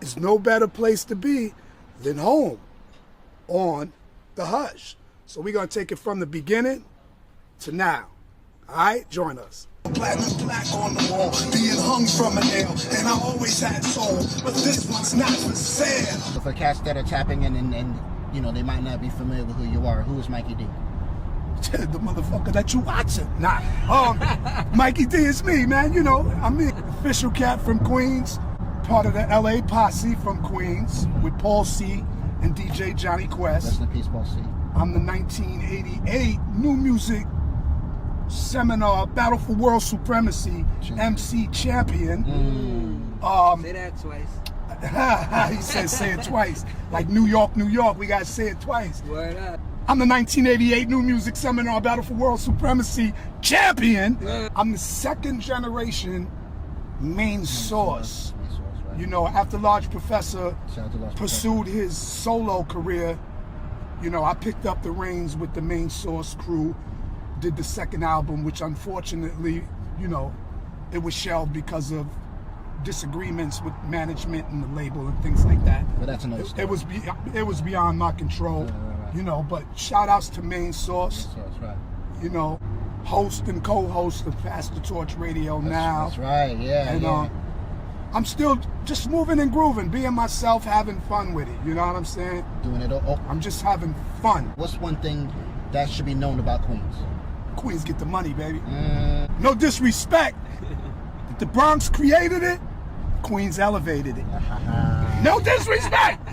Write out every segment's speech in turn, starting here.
It's no better place to be than home on the Hush. So we're going to take it from the beginning to now. All right? Join us. Platinum black on the wall, being hung from a nail, and I always had soul, but this one's not for sale. For cats that are tapping in and you know, they might not be familiar with who you are, who is Mikey D? The motherfucker that you watching. Nah. Mikey D is me, man. You know, I'm the official cat from Queens, part of the LA posse from Queens with Paul C and DJ Johnny Quest. Rest in peace, Paul C. I'm the 1988 New Music Seminar Battle for World Supremacy MC champion. Say that twice. He said say it twice. Like New York, we gotta say it twice. Word up. I'm the 1988 New Music Seminar Battle for World Supremacy champion. I'm the second generation main source. Right. You know, after Large Professor Large pursued his solo career, you know, I picked up the reins with the main source crew, did the second album, which unfortunately, you know, it was shelved because of disagreements with management and the label and things like that. But that's another story. It was beyond my control, right. You know. But shout outs to Main Source, right. You know, host and co-host of Pass the Torch Radio now. That's right, yeah. And I'm still just moving and grooving, being myself, having fun with it. You know what I'm saying? Doing it all. I'm just having fun. What's one thing that should be known about Queens? Queens get the money, baby. No disrespect. The Bronx created it, Queens elevated it. No disrespect.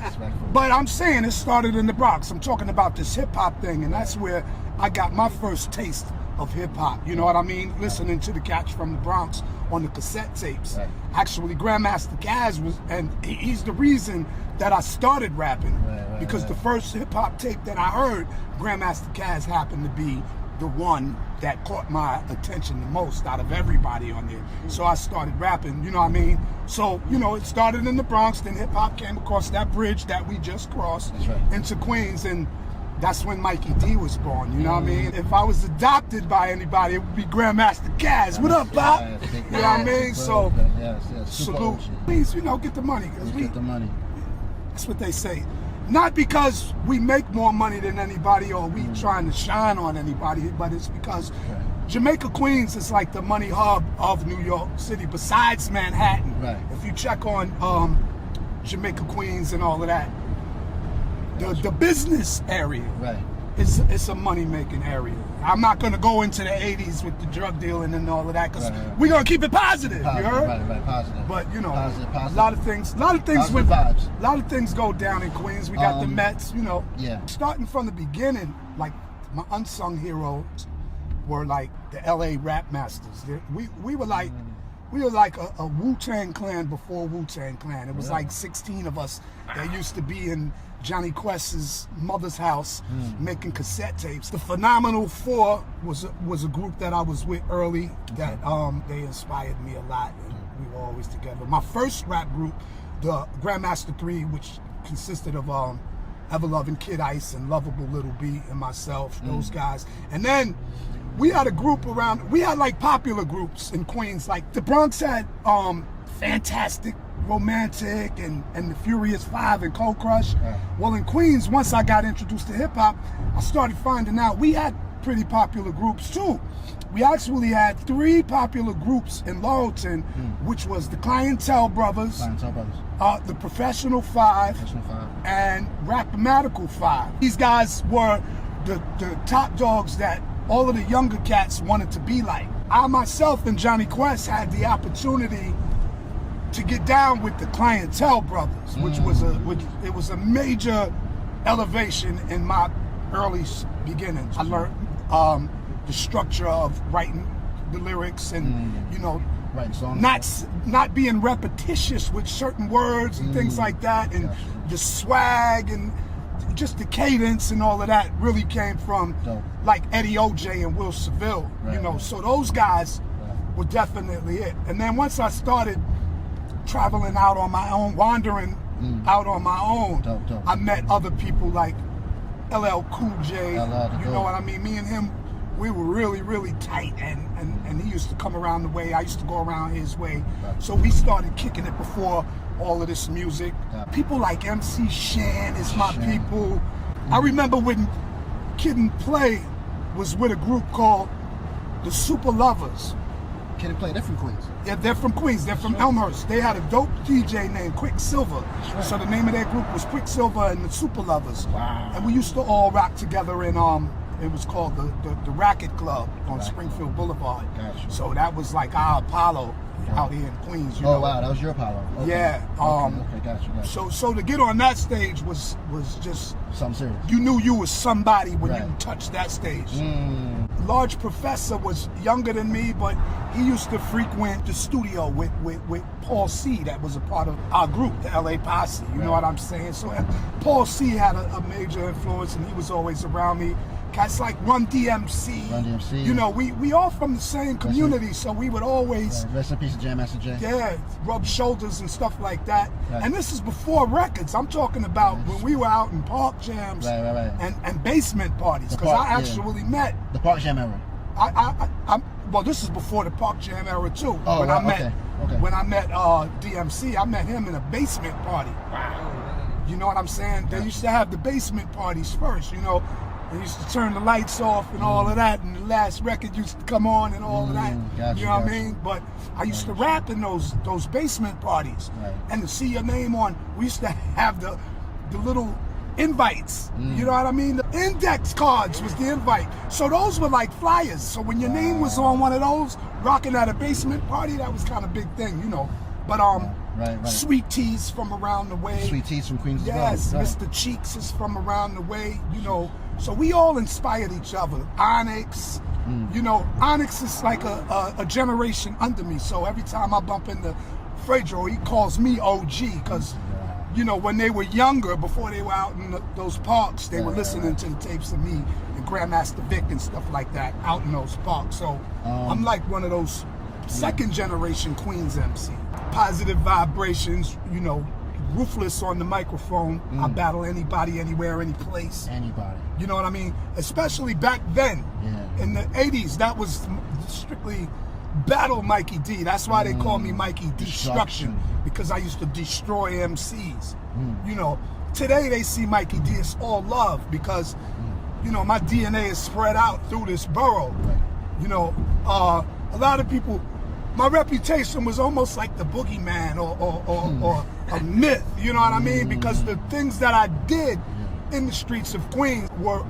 But I'm saying it started in the Bronx. I'm talking about this hip hop thing, and that's where I got my first taste of hip hop. You know what I mean? Listening to the cats from the Bronx on the cassette tapes. Right. Actually, Grandmaster Caz was, and he's the reason that I started rapping. Because the first hip hop tape that I heard, Grandmaster Caz happened to be the one that caught my attention the most out of everybody on there. So I started rapping, you know what I mean? So, you know, it started in the Bronx, then hip hop came across that bridge that we just crossed into Queens, and that's when Mikey D was born, you know what I mean? If I was adopted by anybody, it would be Grandmaster Caz. What up, Bob? You know what I mean? So, salute. Please, you know, get the money. Get the money. That's what they say. Not because we make more money than anybody or we trying to shine on anybody, but it's because Jamaica, Queens is like the money hub of New York City besides Manhattan. Right. If you check on Jamaica, Queens and all of that, the business area it's a money-making area. I'm not going to go into the 80s with the drug dealing and all of that because we're going to keep it positive, you heard? Right, positive. But, you know, positive. a lot of things Positive vibes. A lot of things go down in Queens. We got the Mets, you know. Yeah. Starting from the beginning, like my unsung heroes were like the LA rap masters. We were like a Wu-Tang Clan before Wu-Tang Clan. It was like 16 of us that used to be in Johnny Quest's mother's house making cassette tapes. The Phenomenal Four was a group that I was with early that they inspired me a lot, and we were always together. My first rap group, the Grandmaster 3, which consisted of Ever Loving Kid Ice and Lovable Little B and myself, those guys. And then we had a group around, we had like popular groups in Queens, like the Bronx had Fantastic, Romantic, and the Furious Five and Cold Crush. Well, in Queens, once I got introduced to hip hop, I started finding out we had pretty popular groups too. We actually had 3 popular groups in Laurelton, which was the Clientele Brothers, the Professional Five, and Rapmatical 5. These guys were the top dogs that all of the younger cats wanted to be like. I myself and Johnny Quest had the opportunity to get down with the Clientele Brothers, which was a major elevation in my early beginnings. I learned the structure of writing the lyrics and you know, not being repetitious with certain words and things like that, and the swag and just the cadence and all of that really came from like Eddie OJ and Will Seville, you know. So those guys were definitely it. And then once I started traveling out on my own, wandering out on my own, I met other people like LL Cool J, you know what I mean? Me and him, we were really, really tight, and he used to come around the way, I used to go around his way. So we started kicking it before all of this music. Yeah. People like MC Shan is my people. I remember when Kid and Play was with a group called the Super Lovers. Kid and Play, they're from Queens. Yeah, they're from Queens. They're from Elmhurst. They had a dope DJ named Quicksilver. So the name of their group was Quicksilver and the Super Lovers. Wow. And we used to all rock together in it was called the Racket Club on Springfield Boulevard. Gotcha. So that was like our Apollo out here in Queens. You know? Wow, that was your Apollo. Okay. Yeah. Okay, gotcha. So to get on that stage was just Something serious. you knew you was somebody when Right. you touched that stage. Large Professor was younger than me, but he used to frequent the studio with Paul C. That was a part of our group, the LA Posse. You know what I'm saying? So Paul C. had a major influence, and he was always around me. Cats like Run DMC. Run DMC. You know, we all from the same community, so we would always Rest in peace to Jam Master J. rub shoulders and stuff like that. Right. And this is before records. I'm talking about when we were out in park jams Right. and basement parties. Because I actually met the Park Jam era. well, this is before the Park Jam era too. Oh, when right, I met okay. when I met DMC, I met him in a basement party. You know what I'm saying? They used to have the basement parties first. You know, they used to turn the lights off and all of that, and the last record used to come on and all of that. Gotcha, you know what I mean? But I used to rap in those basement parties, and to see your name on, we used to have the little invites. You know what I mean? The index cards was the invite. So those were like flyers. So when your name was on one of those, rocking at a basement party, that was kind of a big thing, you know. But Right. Sweet Teas from around the way. Sweet Teas from Queens Yes, as well. Mr. Cheeks is from around the way, you know. So we all inspired each other. Onyx, you know, Onyx is like a generation under me. So every time I bump into Fredro, he calls me OG because, you know, when they were younger, before they were out in those parks, they were listening to the tapes of me and Grandmaster Vic and stuff like that out in those parks. So I'm like one of those second generation Queens MC. Positive vibrations, you know, ruthless on the microphone. I battle anybody, anywhere, any place. Anybody. You know what I mean? Especially back then, in the 80s, that was strictly battle Mikey D. That's why they call me Mikey Destruction, because I used to destroy MCs. You know, today they see Mikey D, it's all love because, you know, my DNA is spread out through this borough. You know, a lot of people, my reputation was almost like the boogeyman or a myth, you know what I mean? Because the things that I did in the streets of Queens were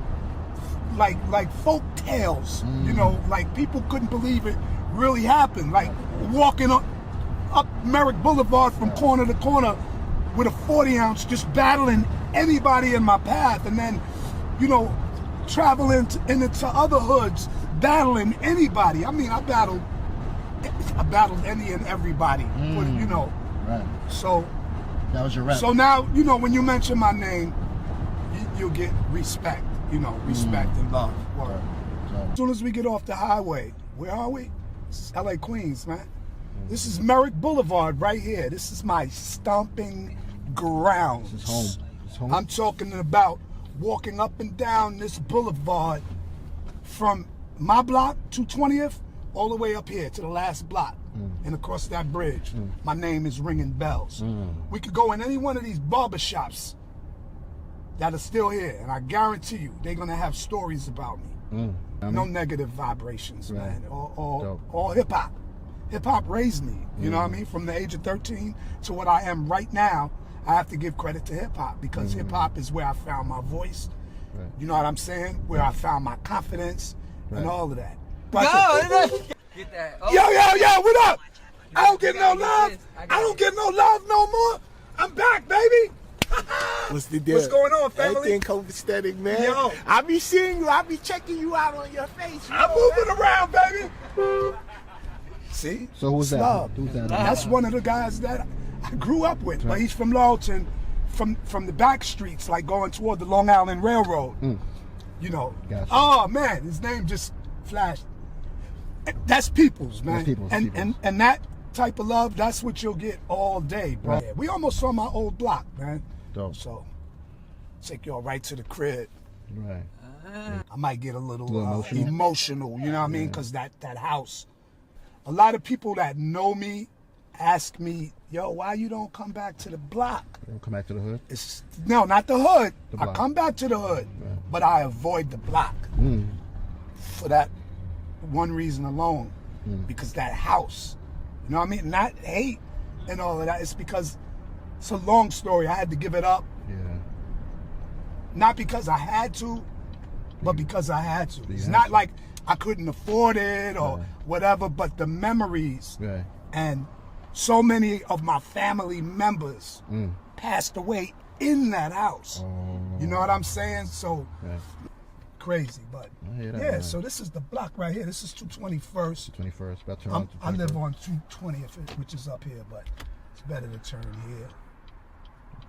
like folk tales, you know, like people couldn't believe it really happened. Like walking up Merrick Boulevard from corner to corner with a 40 ounce, just battling anybody in my path, and then, you know, traveling into other hoods, battling anybody. I mean, I battled any and everybody, but, you know. Right. So that was your rap. So now, you know, when you mention my name, you'll get respect, you know, respect and love. Word. As soon as we get off the highway, where are we? This is LA Queens, man. This is Merrick Boulevard right here. This is my stomping grounds. This is home. It's home. I'm talking about walking up and down this boulevard from my block, 220th, all the way up here to the last block and across that bridge. My name is ringing bells. We could go in any one of these barbershops that are still here, and I guarantee you they're gonna have stories about me. No negative vibrations, man. All hip hop. Hip hop raised me, you know what I mean? From the age of 13 to what I am right now, I have to give credit to hip hop because hip hop is where I found my voice. You know what I'm saying? Where I found my confidence and all of that. Get that. Oh. Yo, what up? I don't get no love. I don't get no love no more. I'm back, baby. What's the deal? What's going on, family? Everything copacetic, man. Yo. I be seeing you. I be checking you out on your face. I'm moving around, baby. See? So who's that? Snub. Who's that? That's one of the guys that I grew up with. But he's from Lawton, from the back streets, like going toward the Long Island Railroad. You know. Gotcha. Oh man, his name just flashed. That's Peoples, man. That's Peoples, and that type of love, that's what you'll get all day, bro. Right. Yeah, we almost saw my old block, man. Dope. So take y'all right to the crib. Right. I might get a little emotional. you know what I mean? Because that house, a lot of people that know me ask me, yo, why you don't come back to the block? You don't come back to the hood? No, not the hood. The I block. come back to the hood, Right. but I avoid the block for that one reason alone, because that house, you know what I mean? Not hate and all of that. It's because it's a long story. I had to give it up, Yeah. not because I had to, but because I had to. It's had not to. like I couldn't afford it or Right. whatever, but the memories Right. and so many of my family members passed away in that house. You know what I'm saying? So Right. crazy, but I hear that, yeah. man. So this is the block right here. This is 221st. 21st. About to turn I on to live 21st. on 220th, which is up here, but it's better to turn here.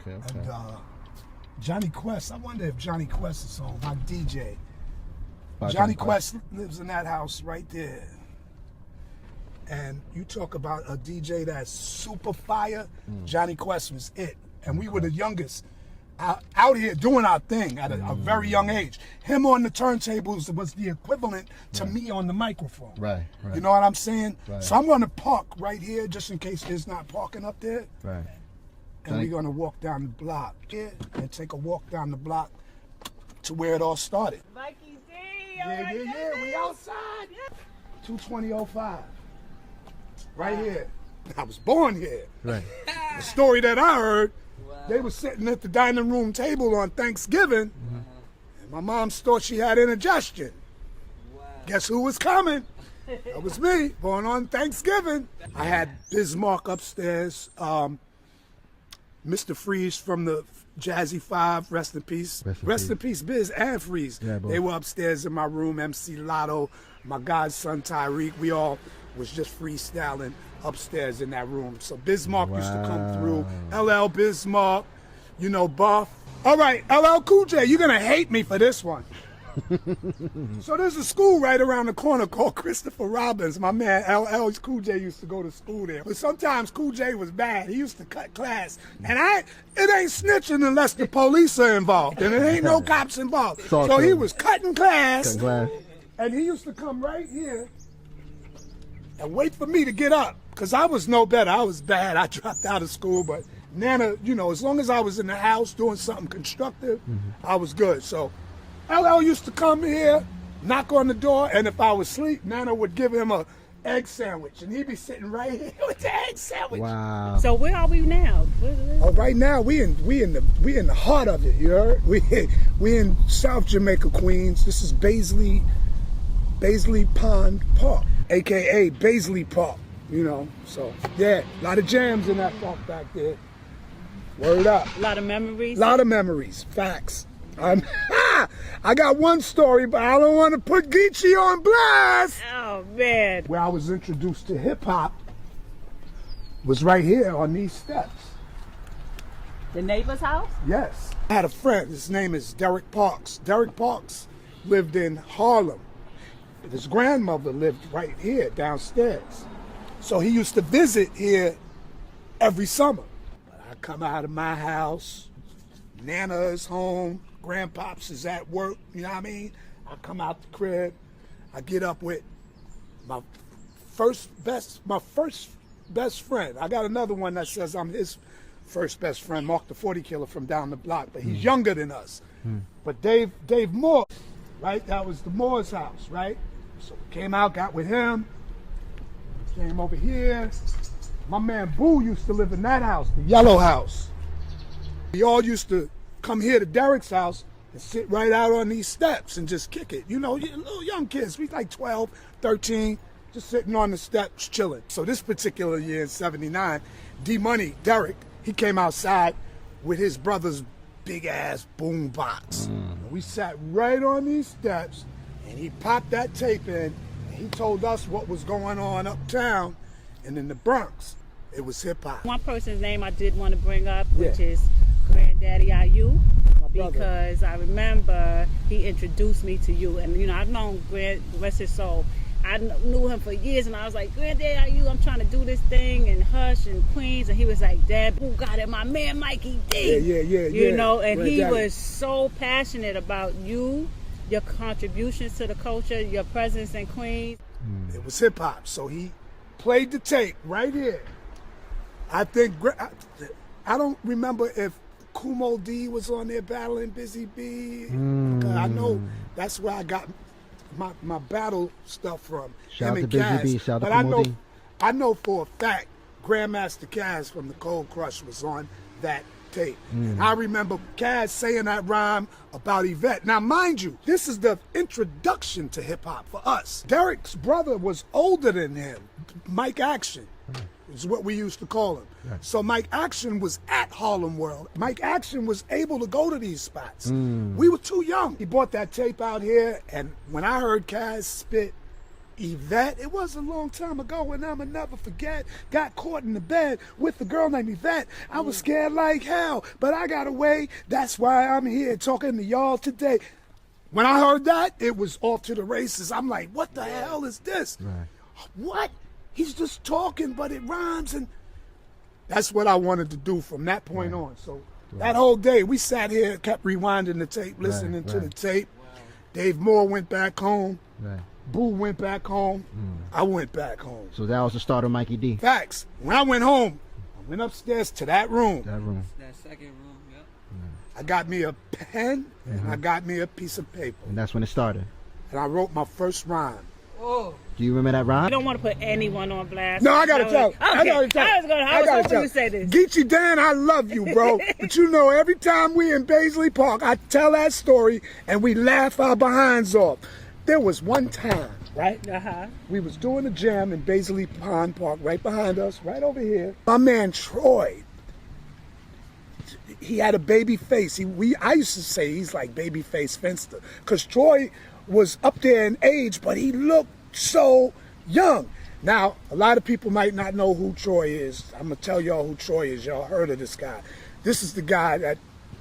Okay, okay. And Johnny Quest, I wonder if Johnny Quest is home, my DJ. Bye, Johnny Quest lives in that house right there. And you talk about a DJ that's super fire, Johnny Quest was it. And we were the youngest out here doing our thing at a very young age. Him on the turntables was the equivalent to me on the microphone. Right, right. You know what I'm saying? Right. So I'm going to park right here just in case there's not parking up there. Right. And we're going to walk down the block here and take a walk down the block to where it all started. Mikey D. Yeah, we outside. 22005. Right here. I was born here. Right. The story that I heard, they were sitting at the dining room table on Thanksgiving, and my mom thought she had indigestion. Guess who was coming? That was me, born on Thanksgiving. I had Bismarck upstairs, Mr. Freeze from the Jazzy Five, rest in peace. Rest in peace, Biz and Freeze. Yeah, boy. They were upstairs in my room, MC Lotto, my godson Tyreek. We all was just freestyling upstairs in that room. So Bismarck used to come through. LL Bismarck, you know, Buff. All right, LL Cool J, you're gonna hate me for this one. So there's a school right around the corner called Christopher Robbins. My man LL Cool J used to go to school there. But sometimes Cool J was bad. He used to cut class. And it ain't snitching unless the police are involved. And it ain't no cops involved. So he was cutting class. And he used to come right here and wait for me to get up. Because I was no better. I was bad. I dropped out of school. But Nana, you know, as long as I was in the house doing something constructive, I was good. So LL used to come here, knock on the door, and if I was asleep, Nana would give him a egg sandwich, and he'd be sitting right here with the egg sandwich. Wow. So where are we now? Oh, right now we in the heart of it. You heard? We in South Jamaica, Queens. This is Baisley Pond Park, aka Baisley Park. You know, so yeah, a lot of jams in that park back there. Word up. A lot of memories. A lot of memories. Facts. I got one story, but I don't want to put Geechee on blast. Oh man. Where I was introduced to hip hop was right here on these steps. The neighbor's house? Yes. I had a friend, his name is Derek Parks. Derek Parks lived in Harlem. His grandmother lived right here downstairs. So he used to visit here every summer. But I come out of my house, Nana is home, Grandpops is at work, you know what I mean? I come out the crib, I get up with my first best friend. I got another one that says I'm his first best friend, Mark the 40 Killer from down the block, but he's younger than us. But Dave Moore, right? That was the Moore's house, right? So came out, got with him, came over here. My man Boo used to live in that house, the yellow house. We all used to come here to Derek's house and sit right out on these steps and just kick it. You know, little young kids, we like 12, 13, just sitting on the steps chilling. So this particular year in 79, D-Money, Derek, he came outside with his brother's big ass boom box. And we sat right on these steps and he popped that tape in and he told us what was going on uptown and in the Bronx. It was hip hop. One person's name I did want to bring up, which Yeah. is Granddaddy IU, brother. because I remember he introduced me to you, and you know I've known rest his soul. I knew him for years, and I was like, Granddaddy IU, I'm trying to do this thing in Hush and Queens, and he was like, Dad, who got it? My man Mikey D. Yeah. You know, and he Granddaddy. was so passionate about you, your contributions to the culture, your presence in Queens. It was hip hop. So he played the tape right here. I think I don't remember if Kumo D was on there battling Busy B. I know that's where I got my battle stuff from. Shout him out and to Busy Kaz. B, shout out But to Kumo D. I know for a fact Grandmaster Kaz from the Cold Crush was on that tape. And I remember Kaz saying that rhyme about Yvette. Now, mind you, this is the introduction to hip hop for us. Derek's brother was older than him, Mike Action. Is what we used to call him. Right. So Mike Action was at Harlem World. Mike Action was able to go to these spots. We were too young. He bought that tape out here, and when I heard Kaz spit Yvette, it was a long time ago, and I'ma never forget. Got caught in the bed with a girl named Yvette. I was scared like hell, but I got away. That's why I'm here talking to y'all today. When I heard that, it was off to the races. I'm like, what the hell is this? Right. What? He's just talking, but it rhymes, and that's what I wanted to do from that point on. So that whole day, we sat here, kept rewinding the tape, listening to the tape. Dave Moore went back home. Right. Boo went back home. I went back home. So that was the start of Mikey D. Facts. When I went home, I went upstairs to that room. That room. That second room, yep. I got me a pen, and I got me a piece of paper. And that's when it started. And I wrote my first rhyme. Oh, Do you remember that I rhyme? don't want to put anyone on blast. No, I gotta tell. Okay. I gotta tell. I was hoping you say this. Geechee Dan, I love you, bro. But you know, every time we in Baisley Park, I tell that story and we laugh our behinds off. There was one time, right? We was doing a jam in Baisley Pond Park, right behind us, right over here. My man Troy, he had a baby face. I used to say he's like baby face Finster, because Troy was up there in age, but he looked so young. Now, a lot of people might not know who Troy is. I'm gonna tell y'all who Troy is. Y'all heard of this guy. This is the guy that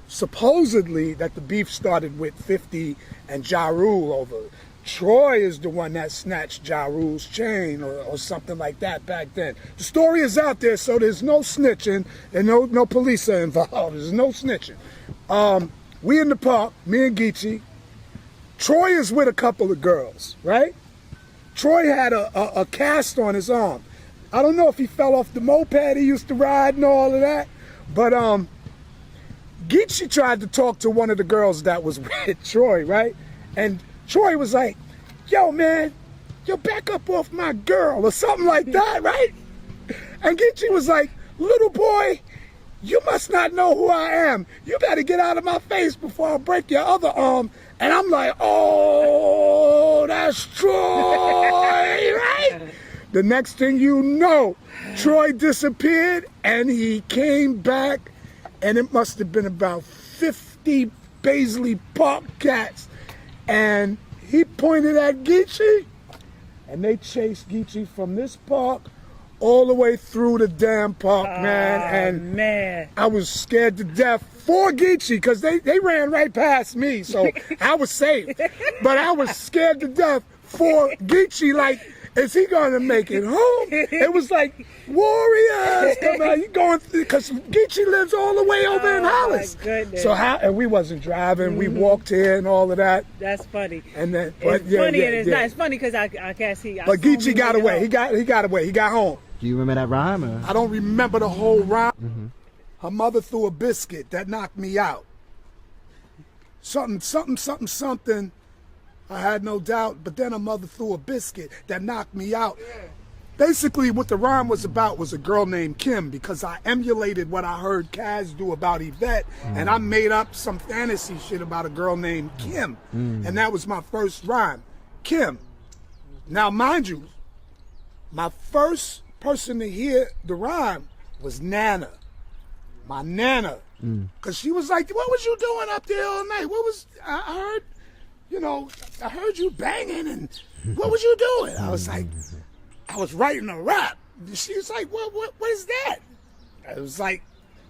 supposedly that the beef started with 50 and Ja Rule over. Troy is the one that snatched Ja Rule's chain or something like that back then. The story is out there, so there's no snitching and no police are involved. There's no snitching. We in the park, me and Geechee. Troy is with a couple of girls, right? Troy had a cast on his arm. I don't know if he fell off the moped he used to ride and all of that, but Geechee tried to talk to one of the girls that was with Troy, right? And Troy was like, yo, man, yo, back up off my girl or something like that, right? And Geechee was like, little boy, you must not know who I am. You better get out of my face before I break your other arm. And I'm like, oh, that's Troy, right? The next thing you know, Troy disappeared and he came back, and it must have been about 50 Baisley Park cats. And he pointed at Geechee, and they chased Geechee from this park all the way through the damn park, man. And Man. I was scared to death for Geechee because they ran right past me, so I was safe. But I was scared to death for Geechee, like, is he gonna make it home? It was like, warriors, come on, you going through, because Geechee lives all the way over in Hollis. My goodness. So and we wasn't driving, we walked here and all of that. That's funny. And then, It's funny and it's not. It's funny because I can't see. But Geechee got away. He got away. He got home. Do you remember that rhyme? Or? I don't remember the whole rhyme. Her mother threw a biscuit that knocked me out. Something. I had no doubt, but then her mother threw a biscuit that knocked me out. Basically, what the rhyme was about was a girl named Kim, because I emulated what I heard Kaz do about Yvette, and I made up some fantasy shit about a girl named Kim. And that was my first rhyme, Kim. Now, mind you, my first person to hear the rhyme was Nana, my Nana. Because she was like, what was you doing up there all night? I heard you banging, and what was you doing? I was like, I was writing a rap. She was like, what is that? I was like,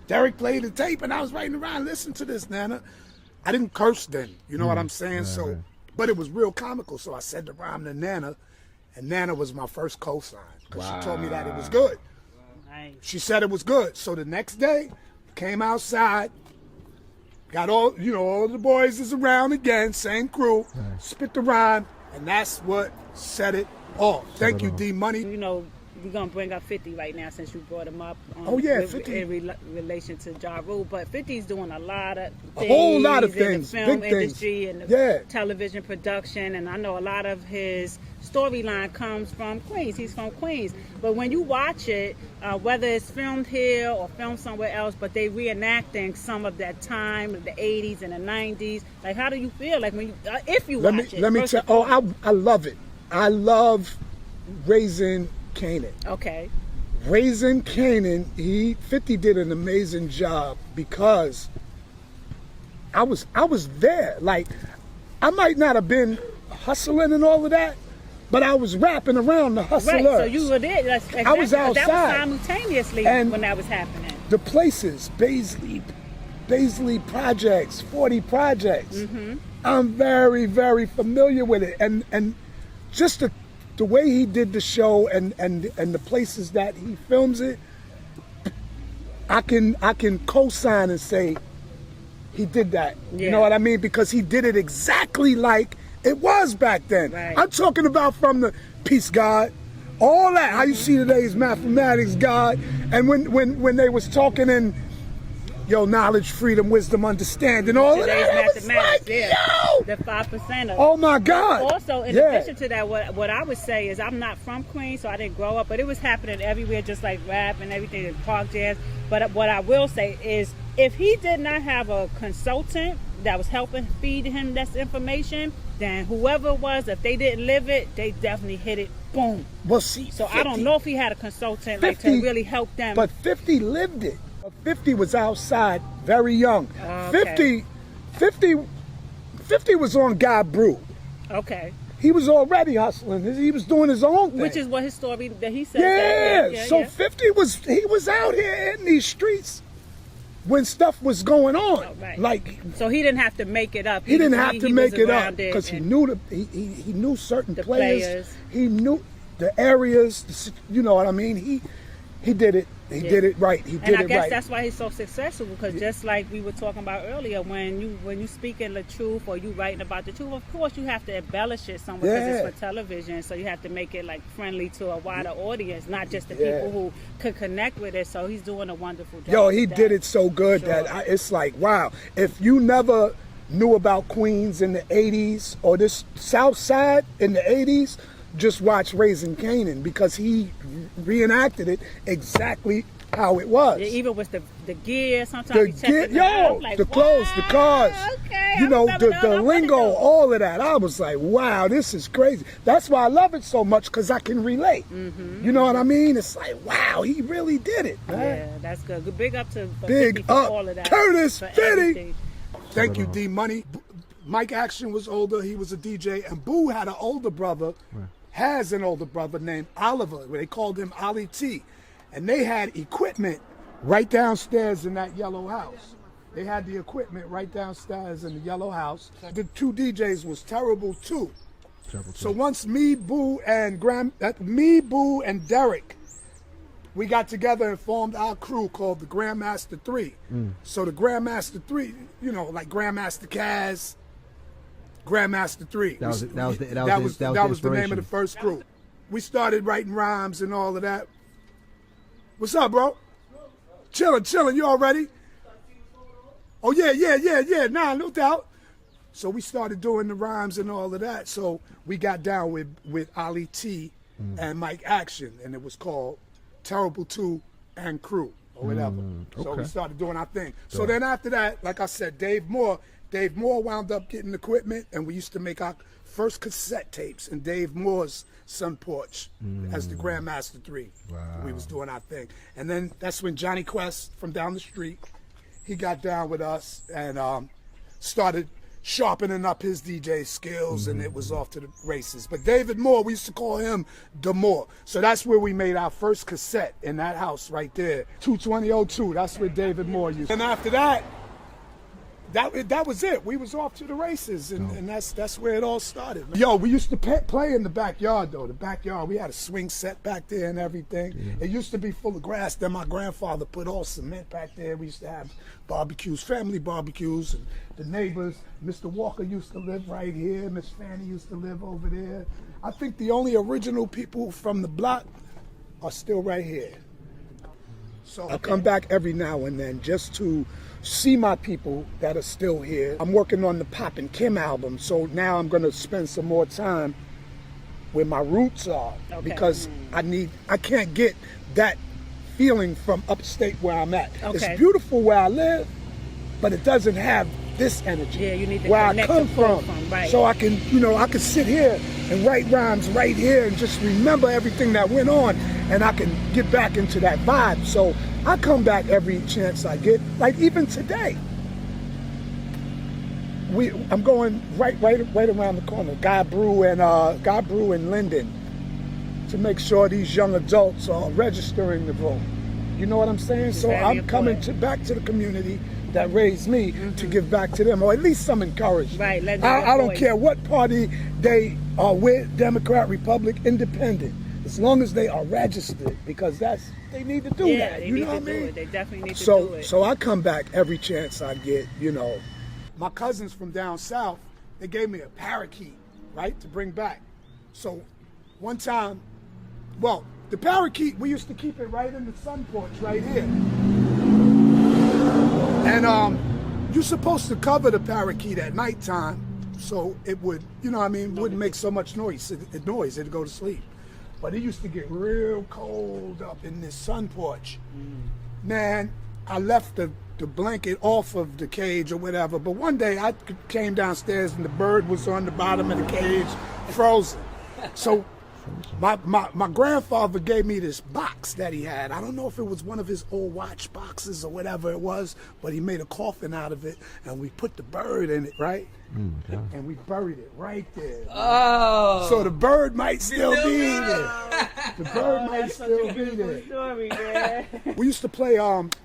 Derek played the tape and I was writing around, listen to this, Nana. I didn't curse then, you know what I'm saying? So, but it was real comical, so I said the rhyme to Nana, and Nana was my first cosign, because she told me that it was good. Nice. She said it was good. So the next day, came outside, got all the boys is around again, same crew, spit the rhyme, and that's what set it off. Thank you, D Money. You know, we're gonna bring up 50 right now since you brought him up. Oh, yeah, 50. In relation to Ja Rule, but 50's doing a lot of things, A whole lot of in things, the film big things. industry and the Yeah. television production, and I know a lot of his storyline comes from Queens. He's from Queens, but when you watch it, whether it's filmed here or filmed somewhere else, but they reenacting some of that time, the 80s and the 90s. Like, how do you feel? Like when you, if you watch it? Let me first tell. of all? I love it. I love Raising Kanan. Okay. Raising Kanan, 50 did an amazing job because I was there. Like, I might not have been hustling and all of that, but I was rapping around the hustlers. Right, so you were there. That's exactly, I was outside. That was simultaneously And when that was happening. the places, Baisley Projects, 40 Projects. Mm-hmm. I'm very, very familiar with it, and just the way he did the show and the places that he films it, I can co-sign and say he did that. Yeah. You know what I mean? Because he did it exactly like it was back then. Right. I'm talking about from the Peace God, all that. How you see today's mathematics God, and when they was talking in knowledge, freedom, wisdom, understanding, all of Today's that. It was mathematics, like, yeah. yo! The 5%. Oh my God! Also, in addition to that, what I would say is I'm not from Queens, so I didn't grow up, but it was happening everywhere, just like rap and everything, and park jazz. But what I will say is, if he did not have a consultant that was helping feed him this information, then whoever it was, if they didn't live it, they definitely hit it. Boom. Well, see, So 50, I don't know if he had a consultant 50, like to really help them. But 50 lived it. 50 was outside, very young. Okay. 50 was on God Brew. Okay. He was already hustling. He was doing his own thing. Which is what his story that he said. Yeah. So 50 was out here in these streets when stuff was going on. Oh, right. Like, so he didn't have to make it up. he didn't have to make was it up around it because he and knew he knew certain the players. players. He knew the areas. You know what I mean? He did it. He did it right. He did And I it guess right. that's why he's so successful, because just like we were talking about earlier, when you speaking the truth or you writing about the truth, of course you have to embellish it somewhere because Yeah. it's for television. So you have to make it like friendly to a wider audience, not just the Yeah. people who could connect with it. So he's doing a wonderful job. Yo, he with that. did it so good Sure. that it's like, wow. If you never knew about Queens in the 80s or this South Side in the 80s, just watch Raising Kanan because he reenacted it exactly how it was. Yeah, even with the gear, sometimes The we check it gear, out, like, the clothes, the wow, cars, okay, you I know, remember that. I the wanna lingo, know. all of that. I was like, wow, this is crazy. That's why I love it so much, because I can relate. You know what I mean? It's like, wow, he really did it, man. Yeah, that's good. Good. Big up to for Big 50 for up, all of that. Curtis for 50. everything. Thank you, D Money. Mike Action was older. He was a DJ, and Boo had an older brother. Has an older brother named Oliver. They called him Ollie T, and they had equipment right downstairs in that yellow house. They had the equipment right downstairs in the yellow house. The two DJs was terrible too. So once me, Boo, and Derek, we got together and formed our crew called the Grandmaster 3. So the Grandmaster 3, you know, like Grandmaster Kaz, Grandmaster 3. That was the name of the first crew. We started writing rhymes and all of that. What's up, bro? Chilling. You all ready? Oh, yeah. Nah, no doubt. So we started doing the rhymes and all of that. So we got down with Ali T and Mike Action, and it was called Terrible 2 and Crew or whatever. So we started doing our thing. So then after that, like I said, Dave Moore wound up getting equipment, and we used to make our first cassette tapes in Dave Moore's Sun Porch as the Grandmaster 3. Wow. We was doing our thing. And then that's when Johnny Quest from down the street, he got down with us and started sharpening up his DJ skills, and it was off to the races. But David Moore, we used to call him Da Moore. So that's where we made our first cassette, in that house right there, 22002. That's where David Moore used. And after that, that was it. We was off to the races, and that's where it all started. Yo, we used to play in the backyard, though. The backyard, we had a swing set back there and everything. It used to be full of grass. Then my grandfather put all cement back there. We used to have barbecues, family barbecues, and the neighbors. Mr. Walker used to live right here. Miss Fanny used to live over there. I think the only original people from the block are still right here. So I come back every now and then just to see my people that are still here. I'm working on the Pop and Kim album, so now I'm gonna spend some more time where my roots are, because I can't get that feeling from upstate where I'm at. Okay. It's beautiful where I live, but it doesn't have this energy. Yeah, you need to where I connect come to pull from. right. So I can, I can sit here and write rhymes right here and just remember everything that went on, and I can get back into that vibe. So I come back every chance I get. Like even today, I'm going right around the corner, Guy Brew and Linden, to make sure these young adults are registering to vote. You know what I'm saying? So I'm coming back to the community that raised me to give back to them, or at least some encouragement. Right. I don't care what party they are with, Democrat, Republic, Independent, as long as they are registered, because they need to do that. They You need know to what I do mean? it. They definitely need to do it. So I come back every chance I get. My cousins from down south, they gave me a parakeet, right, to bring back. So one time, the parakeet, we used to keep it right in the sun porch right here. And you're supposed to cover the parakeet at nighttime so it would, wouldn't make so much noise. It'd go to sleep. But it used to get real cold up in this sun porch. Man, I left the blanket off of the cage or whatever, but one day I came downstairs and the bird was on the bottom of the cage, frozen. So my grandfather gave me this box that he had. I don't know if it was one of his old watch boxes or whatever it was, but he made a coffin out of it, and we put the bird in it, right? And we buried it right there. Oh. So the bird might still be there. The bird might still be there. Story, man. We used to play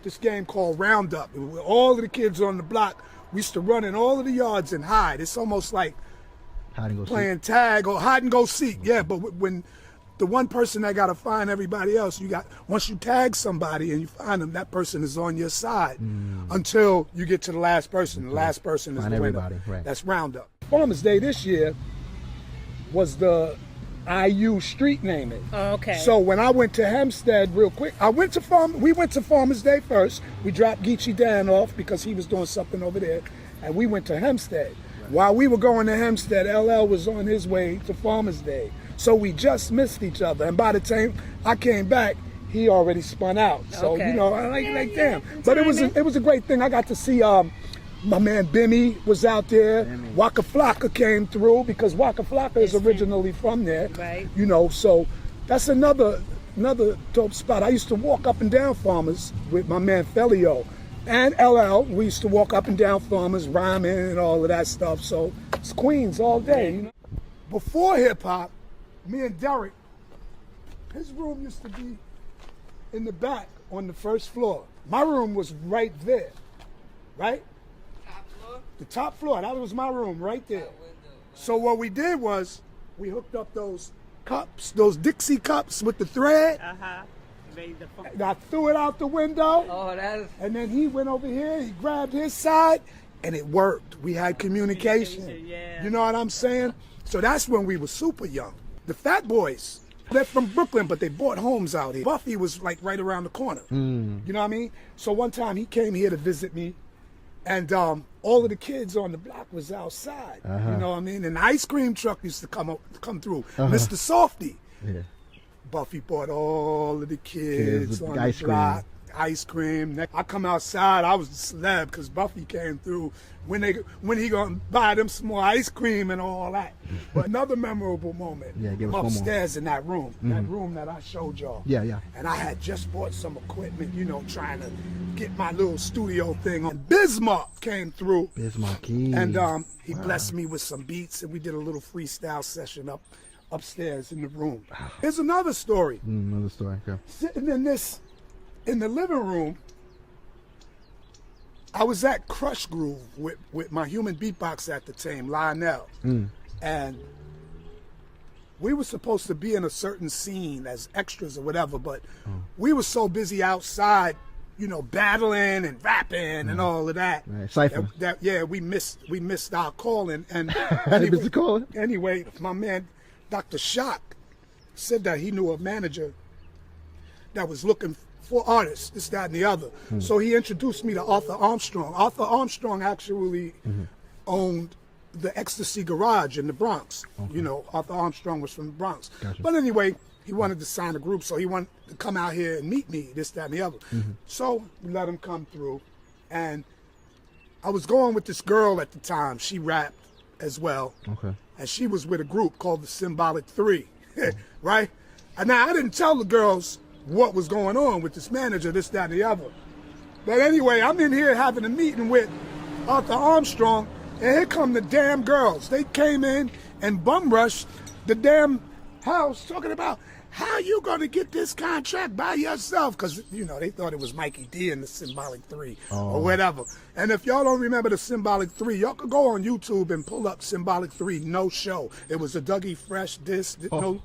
this game called Roundup. All of the kids on the block, we used to run in all of the yards and hide. It's almost like playing tag or hide and go seek. Yeah, but when the one person that got to find everybody else, once you tag somebody and you find them, that person is on your side until you get to the last person. The last person is the winner. Right. That's Roundup. Farmers Day this year was the IU street naming. Oh, okay. So when I went to Hempstead real quick, we went to Farmers Day first. We dropped Geechee Dan off because he was doing something over there, and we went to Hempstead. While we were going to Hempstead, LL was on his way to Farmers Day. So we just missed each other. And by the time I came back, he already spun out. So, Okay. I like damn. But it was a great thing. I got to see my man Bimmy was out there. Waka Flocka came through because Waka Flocka is originally from there. Right. So that's another dope spot. I used to walk up and down Farmers with my man Felio. And LL, we used to walk up and down Farmers, rhyming and all of that stuff. So it's Queens all day. Before hip hop, me and Derek, his room used to be in the back on the first floor. My room was right there, right? Top floor? The top floor, that was my room right there. So what we did was we hooked up those cups, those Dixie cups with the thread. And I threw it out the window. Oh, that's... And then he went over here, he grabbed his side, and it worked. We had communication. Yeah. You know what I'm saying? So that's when we were super young. The Fat Boys, they're from Brooklyn, but they bought homes out here. Buffy was like right around the corner. You know what I mean? So one time he came here to visit me, and all of the kids on the block was outside. You know what I mean? And the ice cream truck used to come through. Mr. Softy. Yeah. Buffy bought all of the kids on the ice block ice cream. I come outside, I was a celeb because Buffy came through. When he gonna buy them some more ice cream and all that. But another memorable moment, give us one more. upstairs in that room, that room that I showed y'all. Yeah. And I had just bought some equipment, trying to get my little studio thing on. Bismarck came through. Bismarck. And he blessed me with some beats, and we did a little freestyle session upstairs in the room. Here's another story. Another story. Okay. Sitting in the living room, I was at Crush Groove with my human beatbox at the time, Lionel. And we were supposed to be in a certain scene as extras or whatever, but we were so busy outside, battling and rapping and all of that. Right. Cypher. We missed our calling. And Anyway, my man, Dr. Shock, said that he knew a manager that was looking for artists, this, that, and the other. So he introduced me to Arthur Armstrong. Arthur Armstrong actually owned the Ecstasy Garage in the Bronx. You know, Arthur Armstrong was from the Bronx. Gotcha. But anyway, he wanted to sign a group, so he wanted to come out here and meet me, this, that, and the other. So we let him come through, and I was going with this girl at the time. She rapped as well. Okay. And she was with a group called the Symbolic Three, right? And now I didn't tell the girls what was going on with this manager, this, that, and the other. But anyway, I'm in here having a meeting with Arthur Armstrong, and here come the damn girls. They came in and bum rushed the damn house talking about, how you gonna get this contract by yourself? Because, you know, they thought it was Mikey D and the Symbolic Three or whatever. And if y'all don't remember the Symbolic Three, y'all could go on YouTube and pull up Symbolic Three No Show. It was a Dougie Fresh disc. No,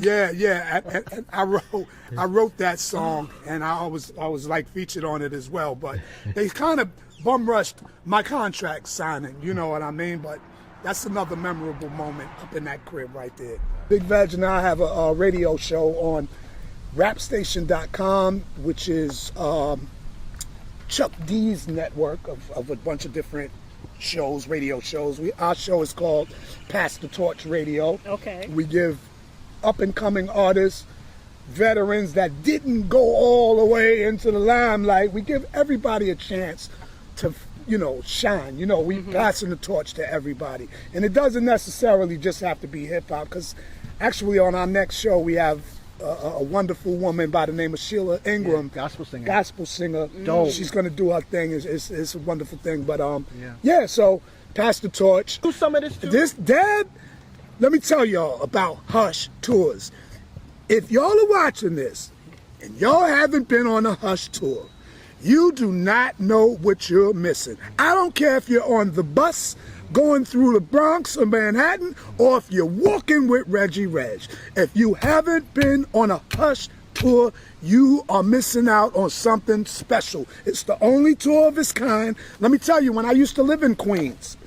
yeah. And I wrote that song, and I was like featured on it as well. But they kind of bum rushed my contract signing. You know what I mean? But that's another memorable moment up in that crib right there. Big Veg and I have a radio show on rapstation.com, which is Chuck D's network of a bunch of different shows, radio shows. Our show is called Pass the Torch Radio. Okay. We give up-and-coming artists, veterans that didn't go all the way into the limelight, we give everybody a chance to, you know, shine. You know, we passing the torch to everybody. And it doesn't necessarily just have to be hip-hop, because actually on our next show we have a wonderful woman by the name of Sheila Ingram. Yeah, gospel singer. Gospel singer. Dope. She's going to do her thing. It's a wonderful thing. But yeah, so pass the torch. Do some of this too. This, Dad, let me tell y'all about Hush Tours. If y'all are watching this and y'all haven't been on a Hush tour, you do not know what you're missing. I don't care if you're on the bus going through the Bronx or Manhattan, or if you're walking with Reggie Reg. If you haven't been on a Hush tour, you are missing out on something special. It's the only tour of its kind. Let me tell you, when I used to live in Queens,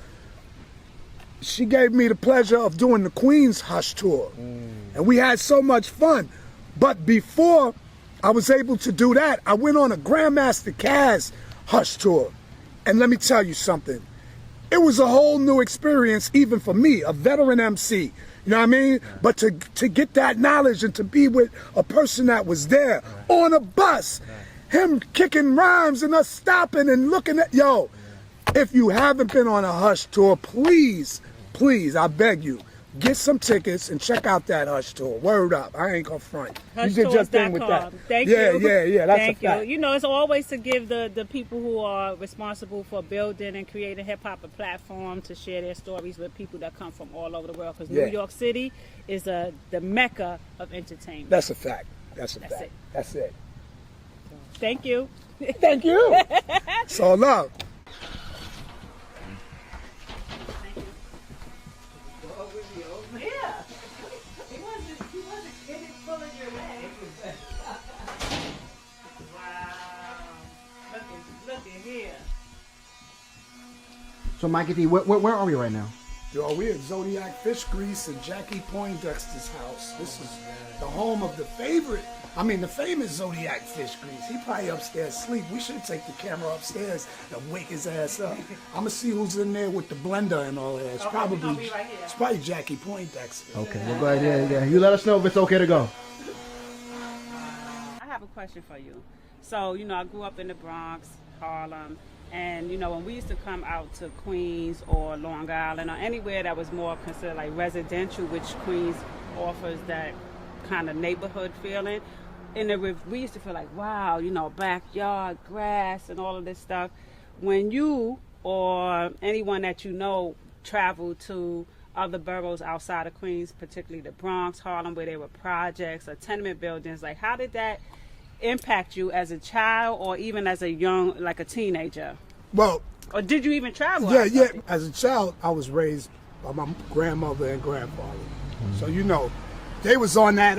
she gave me the pleasure of doing the Queens Hush tour. And we had so much fun. But before I was able to do that, I went on a Grandmaster Caz Hush tour. And let me tell you something. It was a whole new experience, even for me, a veteran MC. You know what I mean? But to get that knowledge and to be with a person that was there on a bus, him kicking rhymes and us stopping and looking at, yo, if you haven't been on a Hush tour, please, please, I beg you, get some tickets and check out that Hush tour. Word up. I ain't gonna front. You did your thing with that. Thank you. Yeah. That's Thank a fact. you. You know, it's always to give the people who are responsible for building and creating hip-hop a platform to share their stories with people that come from all over the world. Because New York City is the mecca of entertainment. That's a fact. That's fact. it. That's it. Thank you. Thank you. It's all love. So Mikey D, where are we right now? Yo, we're at Zodiac Fish Grease in Jackie Poindexter's house. This is the home of the famous Zodiac Fish Grease. He probably upstairs asleep. We should take the camera upstairs and wake his ass up. I'm gonna see who's in there with the blender and all that. It's probably Jackie Poindexter. Okay, we'll go ahead. Yeah. You let us know if it's okay to go. I have a question for you. So, you know, I grew up in the Bronx, Harlem, and, you know, when we used to come out to Queens or Long Island or anywhere that was more considered like residential, which Queens offers that kind of neighborhood feeling, we used to feel like, wow, you know, backyard, grass, and all of this stuff. When you or anyone that you know traveled to other boroughs outside of Queens, particularly the Bronx, Harlem, where there were projects or tenement buildings, like how did that impact you as a child or even as a young, like a teenager? Well, or did you even travel? Yeah. As a child, I was raised by my grandmother and grandfather. So, you know, they was on that,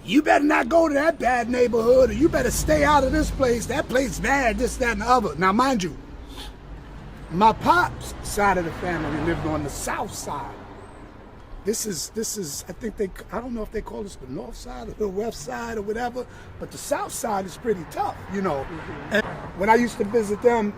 you better not go to that bad neighborhood, or you better stay out of this place. That place bad, this, that, and the other. Now, mind you, my pop's side of the family lived on the south side. this is I think I don't know if they call this the north side or the west side or whatever, but the south side is pretty tough, you know. And when I used to visit them,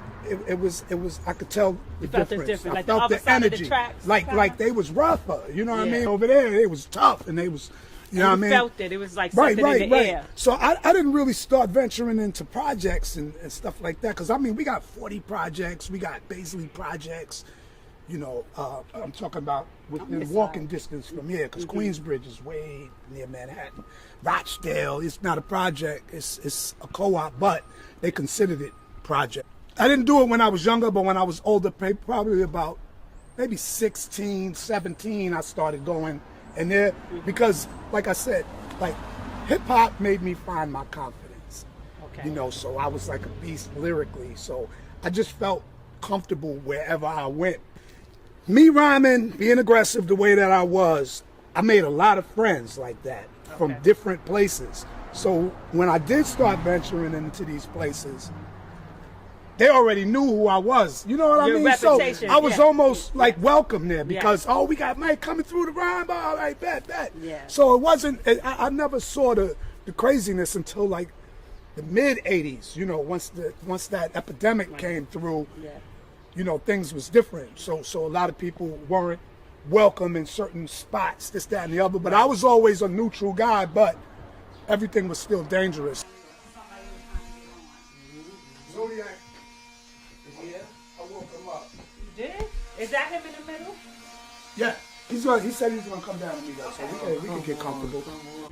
it was I could tell the difference. I like felt the the other side of energy, the tracks, like they was rougher, you know what I Yeah. mean? Over there, it was tough, and they was, you know what I mean? Felt it. It was like something in the air. So I didn't really start venturing into projects and stuff like that, because I mean, we got 40 projects, we got Baisley projects, you know. I'm talking about within walking distance from here, because Queensbridge is way near Manhattan. Rochdale, it's not a project, it's a co-op, but they considered it project. I didn't do it when I was younger, but when I was older, probably about maybe 16, 17, I started going in there, because like I said, like hip hop made me find my confidence. Okay. You know, so I was like a beast lyrically. So I just felt comfortable wherever I went. Me rhyming, being aggressive the way that I was, I made a lot of friends like that from different places. So when I did start venturing into these places, they already knew who I was. You know what Your I mean? So reputation, I was yeah. almost like welcome there, because, oh, we got Mike coming through the rhyme. All right, bet. Yeah. So it wasn't, I never saw the craziness until like the mid 80s, you know, once that epidemic came through, Yeah. you know, things was different. So a lot of people weren't welcome in certain spots, this, that, and the other. But I was always a neutral guy, but everything was still dangerous. Zodiac is here. I woke him up. You did? Is that him in the middle? Yeah. He said he's gonna come down with me though, so we can get comfortable.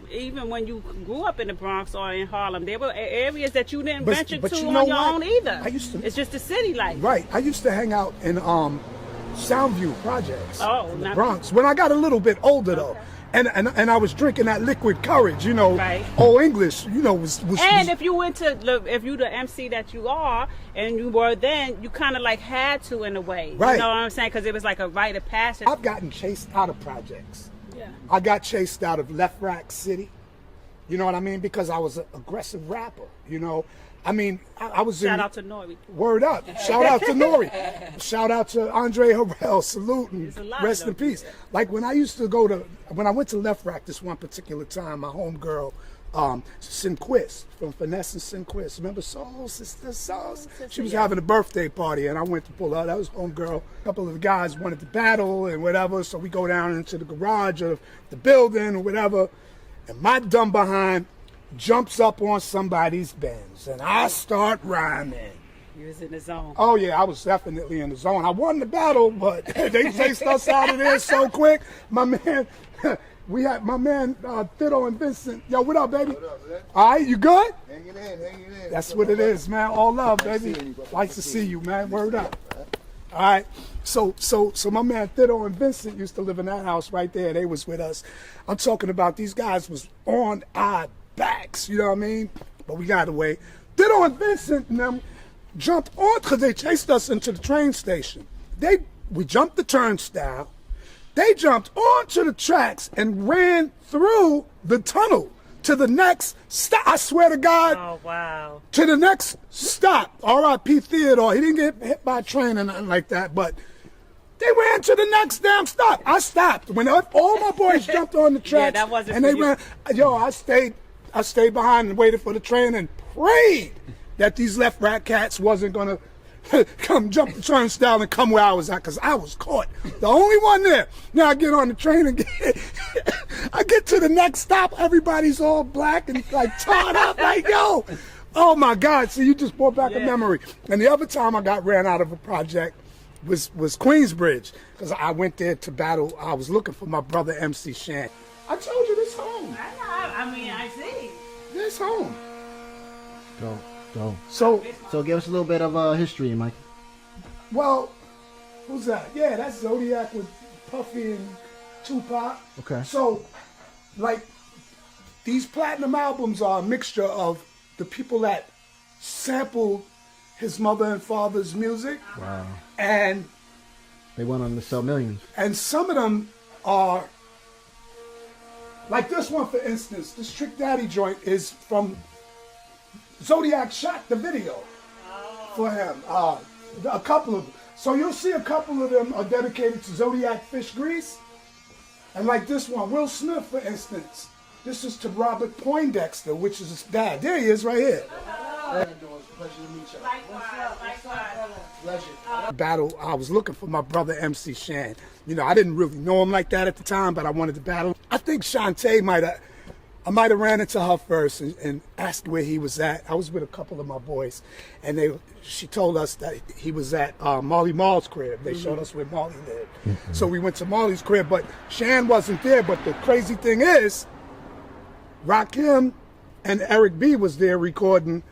Even when you grew up in the Bronx or in Harlem, there were areas that you didn't But venture to you know on your what? own either. I used to- It's just the city life. Right. I used to hang out in Soundview projects in the not- Bronx when I got a little bit older though. And I was drinking that liquid courage, you know. Right. Old English, you know, was And if you if you the MC that you are, and you were then, you kind of like had to in a way. Right. You know what I'm saying? Because it was like a rite of passage. I've gotten chased out of projects. Yeah. I got chased out of Left Rack City. You know what I mean? Because I was an aggressive rapper, you know. I mean, I was Shout out to Nori. Word up. Shout out to Nori. Shout out to Andre Harrell. Salute and There's a lot rest of in them. peace. Like when I went to Left Rack this one particular time, my homegirl, Sinquist from Finesse and Sinquist. Remember Soul Sister Sauce? She was having a birthday party and I went to pull her. That was homegirl. A couple of the guys wanted to battle and whatever, so we go down into the garage of the building or whatever, and my dumb behind jumps up on somebody's Benz and I start rhyming. You was in the zone. Oh yeah, I was definitely in the zone. I won the battle, but they chased us out of there so quick. My man, Fiddle and Vincent. Yo, what up, baby? What up, man? All right, you good? Hanging in. That's what it is, man. All love, baby. Nice to see you, man. Word up. All right. So my man Fiddle and Vincent used to live in that house right there. They was with us. I'm talking about these guys was on our backs, you know what I mean? But we got away. Fiddle and Vincent and them jumped on because they chased us into the train station. We jumped the turnstile. They jumped onto the tracks and ran through the tunnel to the next stop. I swear to God. Oh, wow. To the next stop. R.I.P. Theodore. He didn't get hit by a train or nothing like that, but they ran to the next damn stop. I stopped. When all my boys jumped on the tracks, that wasn't and for they you. ran. Yo, I stayed behind and waited for the train and prayed that these Left Rack cats wasn't gonna come jump the turnstile and come where I was at, because I was caught. The only one there. Now I get on the train and I get to the next stop. Everybody's all black and like tarred up. Like, yo, oh my God. So you just brought back a memory. And the other time I got ran out of a project was Queensbridge, because I went there to battle. I was looking for my brother MC Shan. I told you this home. I see. This home. Go. So, give us a little bit of history, Mike. well, who's that? Yeah, that's Zodiac with Puffy and Tupac. Okay. So, like, these platinum albums are a mixture of the people that sampled his mother and father's music. Wow. And They went on to sell millions. some of them are, like this one, for instance, this Trick Daddy joint is from Zodiac shot the video for him. A couple of them. So you'll see a couple of them are dedicated to Zodiac Fish Grease. And like this one, Will Smith, for instance, this is to Robert Poindexter, which is his dad. There he is, right here. Pleasure to meet you. Pleasure. Battle. I was looking for my brother MC Shan. You know, I didn't really know him like that at the time, but I wanted to battle. I think Shantae I might have ran into her first and asked where he was at. I was with a couple of my boys, and she told us that he was at Marley Marl's crib. They showed us where Marley lived. So we went to Marley's crib, but Shan wasn't there. But the crazy thing is, Rakim and Eric B was there recording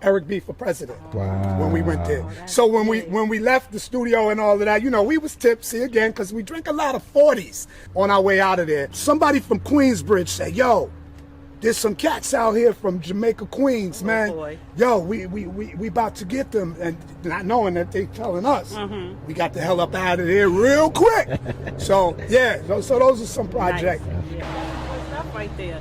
Eric B for President. Wow. When we went there. So when we left the studio and all of that, you know, we was tipsy again because we drank a lot of 40s on our way out of there. Somebody from Queensbridge said, yo, there's some cats out here from Jamaica, Queens, man. Boy. Yo, we about to get them, and not knowing that they telling us. We got the hell up out of there real quick. So yeah, so those are some projects. Nice. Yeah. What's up right there?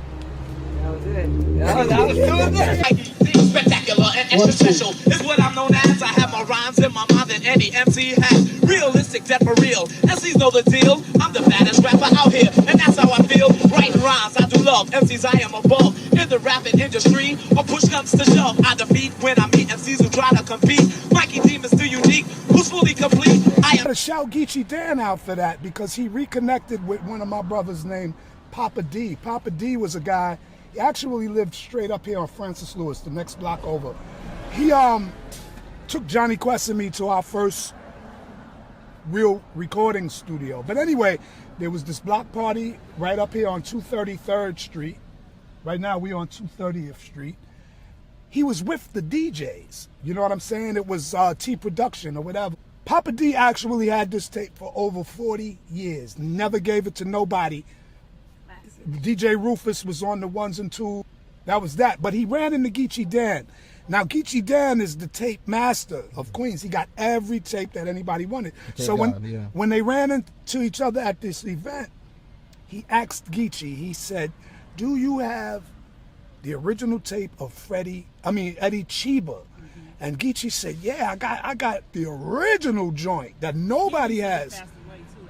That was it. That was doing it. Spectacular and extra special is what I'm known as. I have more rhymes in my mind than any MC has. Realistic, dead for real. MCs know the deal. I'm the baddest rapper out here, and that's how I feel. Writing rhymes, I do love. MCs, I am above. In the rapping industry, or push comes to shove, I defeat when I meet MCs who try to compete. Mikey D is still unique. Who's fully complete? I am. To shout Geechee Dan out for that because he reconnected with one of my brothers named Papa D. Papa D was a guy. He actually lived straight up here on Francis Lewis, the next block over. He took Johnny Quest and me to our first real recording studio. But anyway, there was this block party right up here on 233rd Street. Right now we on 230th Street. He was with the DJs. You know what I'm saying? It was T Production or whatever. Papa D actually had this tape for over 40 years. Never gave it to nobody. DJ Rufus was on the 1s and 2s. That was that. But he ran into Geechee Dan. Now, Geechee Dan is the tape master of Queens. He got every tape that anybody wanted. So when they ran into each other at this event, he asked Geechee, he said, do you have the original tape of Eddie Chiba? And Geechee said, yeah, I got the original joint that nobody has.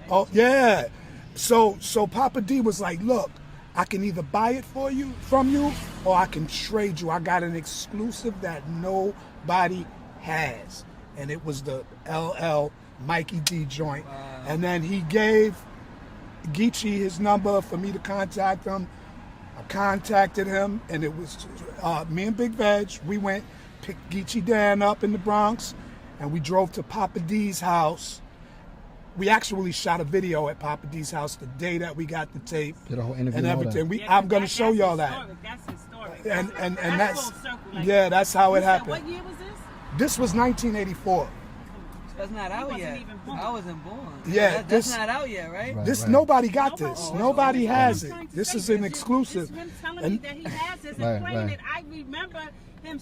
Oh, yeah. So Papa D was like, look, I can either buy it from you, or I can trade you. I got an exclusive that nobody has. And it was the LL Mikey D joint. And then he gave Geechee his number for me to contact him. I contacted him, and it was me and Big Veg. We went, picked Geechee Dan up in the Bronx, and we drove to Papa D's house. We actually shot a video at Papa D's house the day that we got the tape. Did a whole interview and everything. I'm going to show y'all that. That's historic. And that's yeah, that's how it happened. What year was this? This was 1984. That's not out yet. I wasn't born. Yeah, that's not out yet, right? This nobody got this. Nobody has it. This is an exclusive. It's him telling me that he has this and playing it. I remember him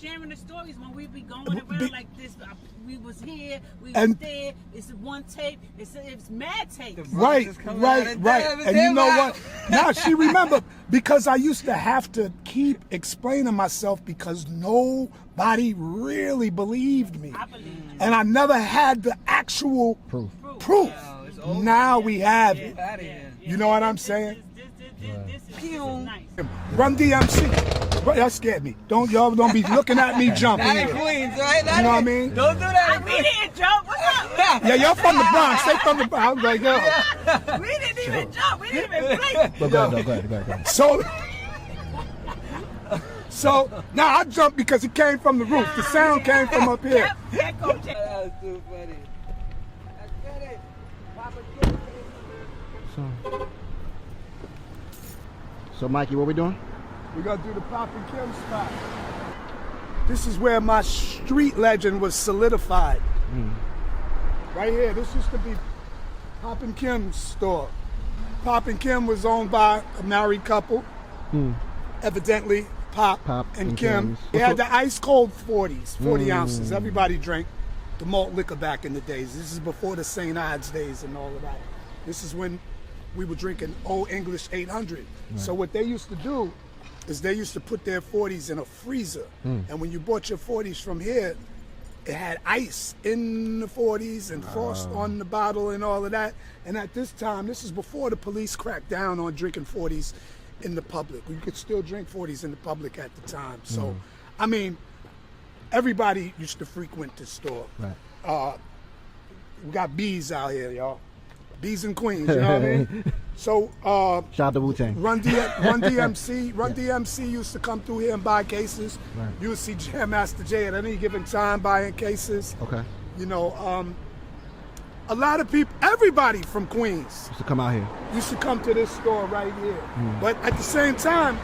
sharing the stories when we be going around like this. We was here, we was there. It's one tape. It's mad tapes. Right. And you know what? Now she remembered because I used to have to keep explaining myself because nobody really believed me. I believe you. And I never had the actual proof. Now we have it. You know what I'm saying? This is nice. Run DMC. Y'all scared me. Y'all don't be looking at me jumping. Not in Queens, right? You know what I mean? Don't do that. We didn't jump. What's up? Yeah, y'all from the Bronx. They from the Bronx. I was like, yo. We didn't even jump. We didn't even blink. Go ahead. So now I jumped because it came from the roof. The sound came from up here. That was too funny. I get it. Papa, get it. So Mikey, what we doing? We're going to do the Pop and Kim spot. This is where my street legend was solidified. Right here. This used to be Pop and Kim's store. Pop and Kim was owned by a married couple. Evidently, Pop and Kim. They had the ice cold 40s, 40 ounces. Everybody drank the malt liquor back in the days. This is before the St. Ides days and all of that. This is when we were drinking Old English 800. So what they used to do is they used to put their 40s in a freezer. And when you bought your 40s from here, it had ice in the 40s and frost on the bottle and all of that. And at this time, this is before the police cracked down on drinking 40s in the public. You could still drink 40s in the public at the time. So, I mean, everybody used to frequent the store. Right. We got bees out here, y'all. Bees and queens, you know what I mean? So, Shout out to Wu-Tang. Run DMC used to come through here and buy cases. Right. You would see Jam Master Jay at any given time buying cases. Okay. You know, a lot of people, everybody from Queens Used to come out here. used to come to this store right here. But at the same time,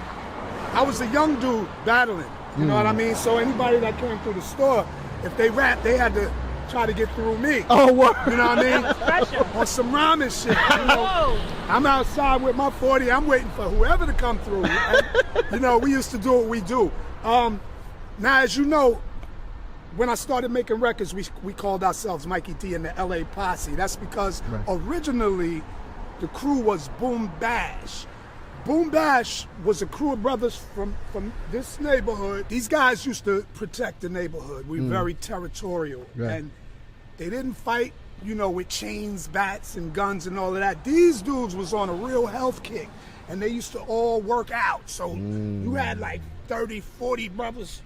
I was a young dude battling. You know what I mean? So anybody that came through the store, if they rapped, they had to try to get through me. Oh, what? You know what I mean? Special. On some rhyming shit. You know? I'm outside with my 40. I'm waiting for whoever to come through. And, you know, we used to do what we do. Now, as you know, when I started making records, we called ourselves Mikey D and the LA Posse. That's because originally the crew was Boom Bash. Boom Bash was a crew of brothers from this neighborhood. These guys used to protect the neighborhood. We were very territorial. Right. And they didn't fight, you know, with chains, bats, and guns and all of that. These dudes was on a real health kick. And they used to all work out. So you had like 30, 40 brothers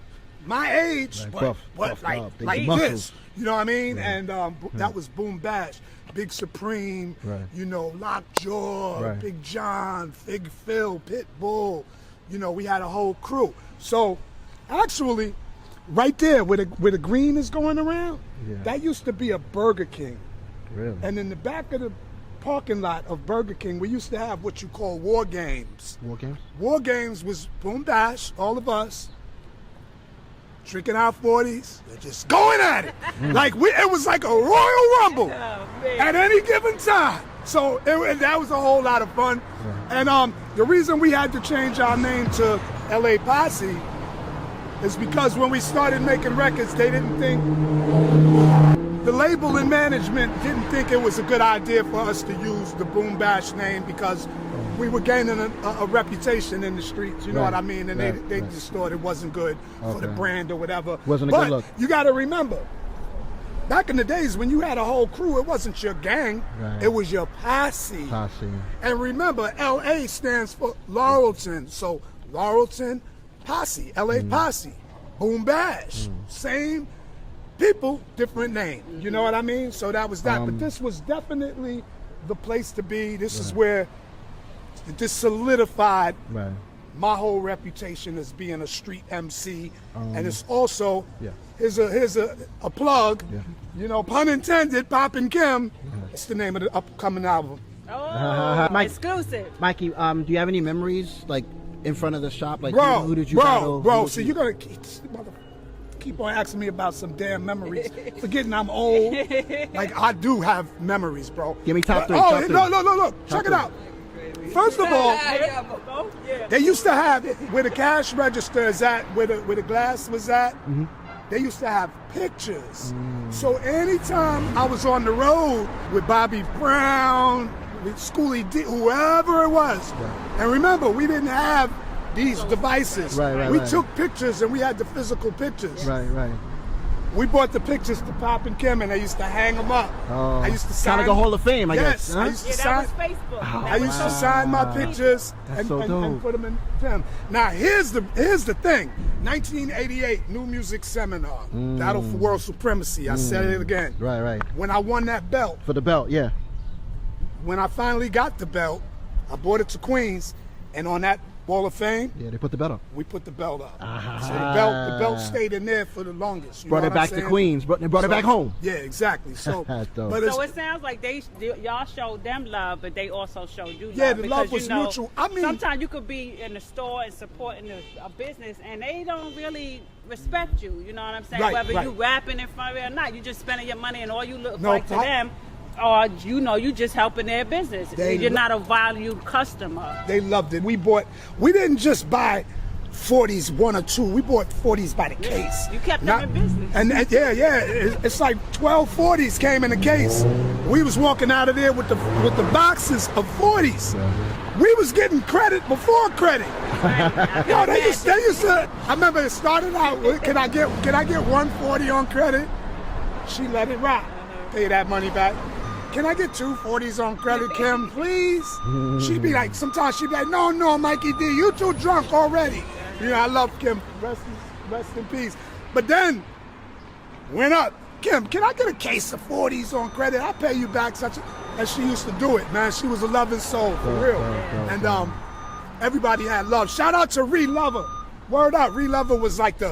my age, Like but buff like up, big this. muscles. You know what I mean? And that was Boom Bash. Big Supreme, Right. you know, Lockjaw, Right. Big John, Fig Phil, Pitbull. You know, we had a whole crew. So actually, right there where the green is going around, that used to be a Burger King. Really? And in the back of the parking lot of Burger King, we used to have what you call war games. War games? War games was Boom Bash, all of us, drinking our 40s, and just going at it. It was like a Royal Rumble at any given time. So that was a whole lot of fun. And the reason we had to change our name to LA Posse is because when we started making records, they didn't think, the label and management didn't think it was a good idea for us to use the Boom Bash name because we were gaining a reputation in the streets, you know what I mean? And they just thought it wasn't good for the brand or whatever. Wasn't a but good look. You got to remember, back in the days when you had a whole crew, it wasn't your gang, it was your posse. Posse. And remember, LA stands for Laurelton. So Laurelton Posse, LA Posse, Boom Bash, same people, different name. You know what I mean? So that was that. But this was definitely the place to be. This is where this solidified my whole reputation as being a street MC. And it's also, here's a plug, you know, pun intended, Poppin' Kim. It's the name of the upcoming album. Oh, Mike- exclusive. Mikey, do you have any memories, like, in front of the shop? Like, Bro, who did you battle? bro, so you're going to keep on asking me about some damn memories, forgetting I'm old. Like, I do have memories, bro. Give me top three. Oh, top three. look, check it out. First of all, they used to have, where the cash register is at, where the glass was at, they used to have pictures. So anytime I was on the road with Bobby Brown, with Schoolie D, whoever it was, and remember, we didn't have these devices. We took pictures and we had the physical pictures. Right. We brought the pictures to Pop and Kim and they used to hang them up. Oh, I used to kind of like a Hall of Fame, I guess. Huh? I used to Yeah, sign. that was Facebook. I used to sign my pictures and put them in them. Now here's the thing. 1988 New Music Seminar, Battle for World Supremacy. I said it again. Right. When I won that belt, For the belt, yeah. when I finally got the belt, I brought it to Queens, and on that Wall of Fame, Yeah, they put the belt up. we put the belt up. So the belt stayed in there for the longest. You Brought know it what I'm back to saying? Queens. Brought it back home. Yeah, exactly. So, That's dope. but So it sounds like y'all showed them love, but they also showed you love. Yeah, the love because, was you know, mutual. I mean- sometimes you could be in the store and supporting a business, and they don't really respect you. You know what I'm saying? Right, Whether right. you rapping in front of it or not, you just spending your money, and all you look No, like to them, or you know, you just helping their business. You're not a valued customer. they loved it. We didn't just buy 40s, one or two. We bought 40s by the case. You kept them in business. And it's like 12 40s came in a case. We was walking out of there with the boxes of 40s. We was getting credit before credit. Yo, they used to. I remember it started out with, can I get 140 on credit? she let it rock. Pay that money back. Can I get 2 40s on credit, Kim, please? She'd be like, sometimes she'd be like, no, Mikey D, you too drunk already. You know, I love Kim, rest in peace. But then, went up, Kim, can I get a case of 40s on credit? I'll pay you back, as she used to do it, man. She was a loving soul, for real. And everybody had love. Shout out to Ree Lover. Word up, Ree Lover was like he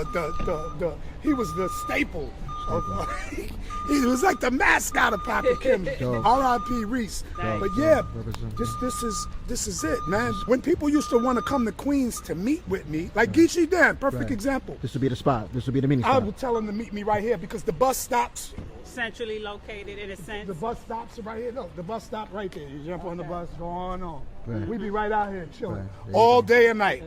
was the staple. He was like the mascot of Papa Kim. R.I.P. Reese. But yeah, this is it, man. When people used to want to come to Queens to meet with me, like Geechee Dan, perfect example. This would be the spot. This would be the mini I spot. would tell them to meet me right here because the bus stops. Centrally located in a sense. The bus stops right here. No, the bus stop right there. You jump on the bus, go on. We be right out here chilling all day and night.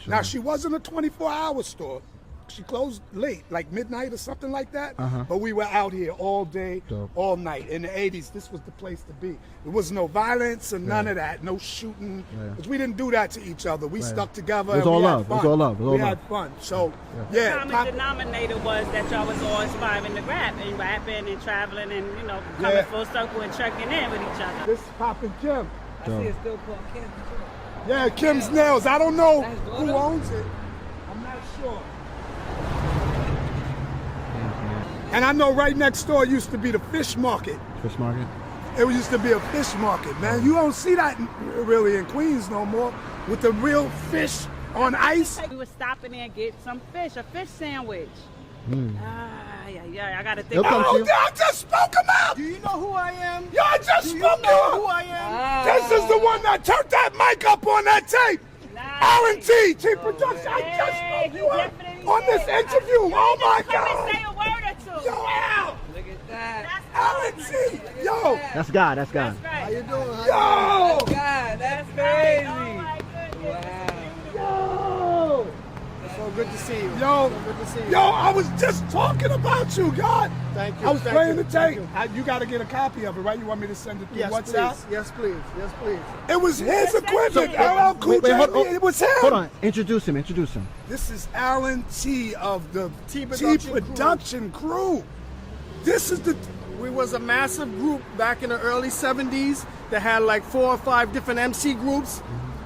Now she wasn't a 24-hour store. She closed late, like midnight or something like that. But we were out here all day, all night. In the 80s, this was the place to be. There was no violence and none of that, no shooting. Because we didn't do that to each other. We stuck together. It was all love. It was all love. We had fun. So, The common denominator was that y'all was all aspiring to rap and rapping and traveling and, you know, coming full circle and checking in with each other. This is Poppin' Kim. I see it's still called Kim's. Yeah, Kim's Nails. I don't know who owns it. I'm not sure. And I know right next door used to be the fish market. Fish market? It used to be a fish market, man. You don't see that really in Queens no more with the real fish on ice. We were stopping there and get some fish, a fish sandwich. I gotta think. I just spoke him out. Do you know who I am? Yo, I just spoke him who out. I am? This is the one that turned that mic up on that tape. R&T, T Production. I just spoke you up on this interview. Oh my God. Say a word or two. Yo, Al. Look at that. R&T. Yo. That's God. That's God. That's right. How you doing? Yo. God, that's crazy. Oh my goodness. Yo. So good to see you. Yo. So good to see you. Yo, I was just talking about you, God. Thank you. I was Thank playing you. the Thank tape. you. You got to get a copy of it, right? You want me to send it through Yes, WhatsApp? please. Yes, please. Yes, please. It was his So, equipment. wait, LL Cool J. It was him. Hold on. Introduce him. This is Alan T of the T Production Production crew. This is the. We was a massive group back in the early 70s that had like 4 or 5 different MC groups.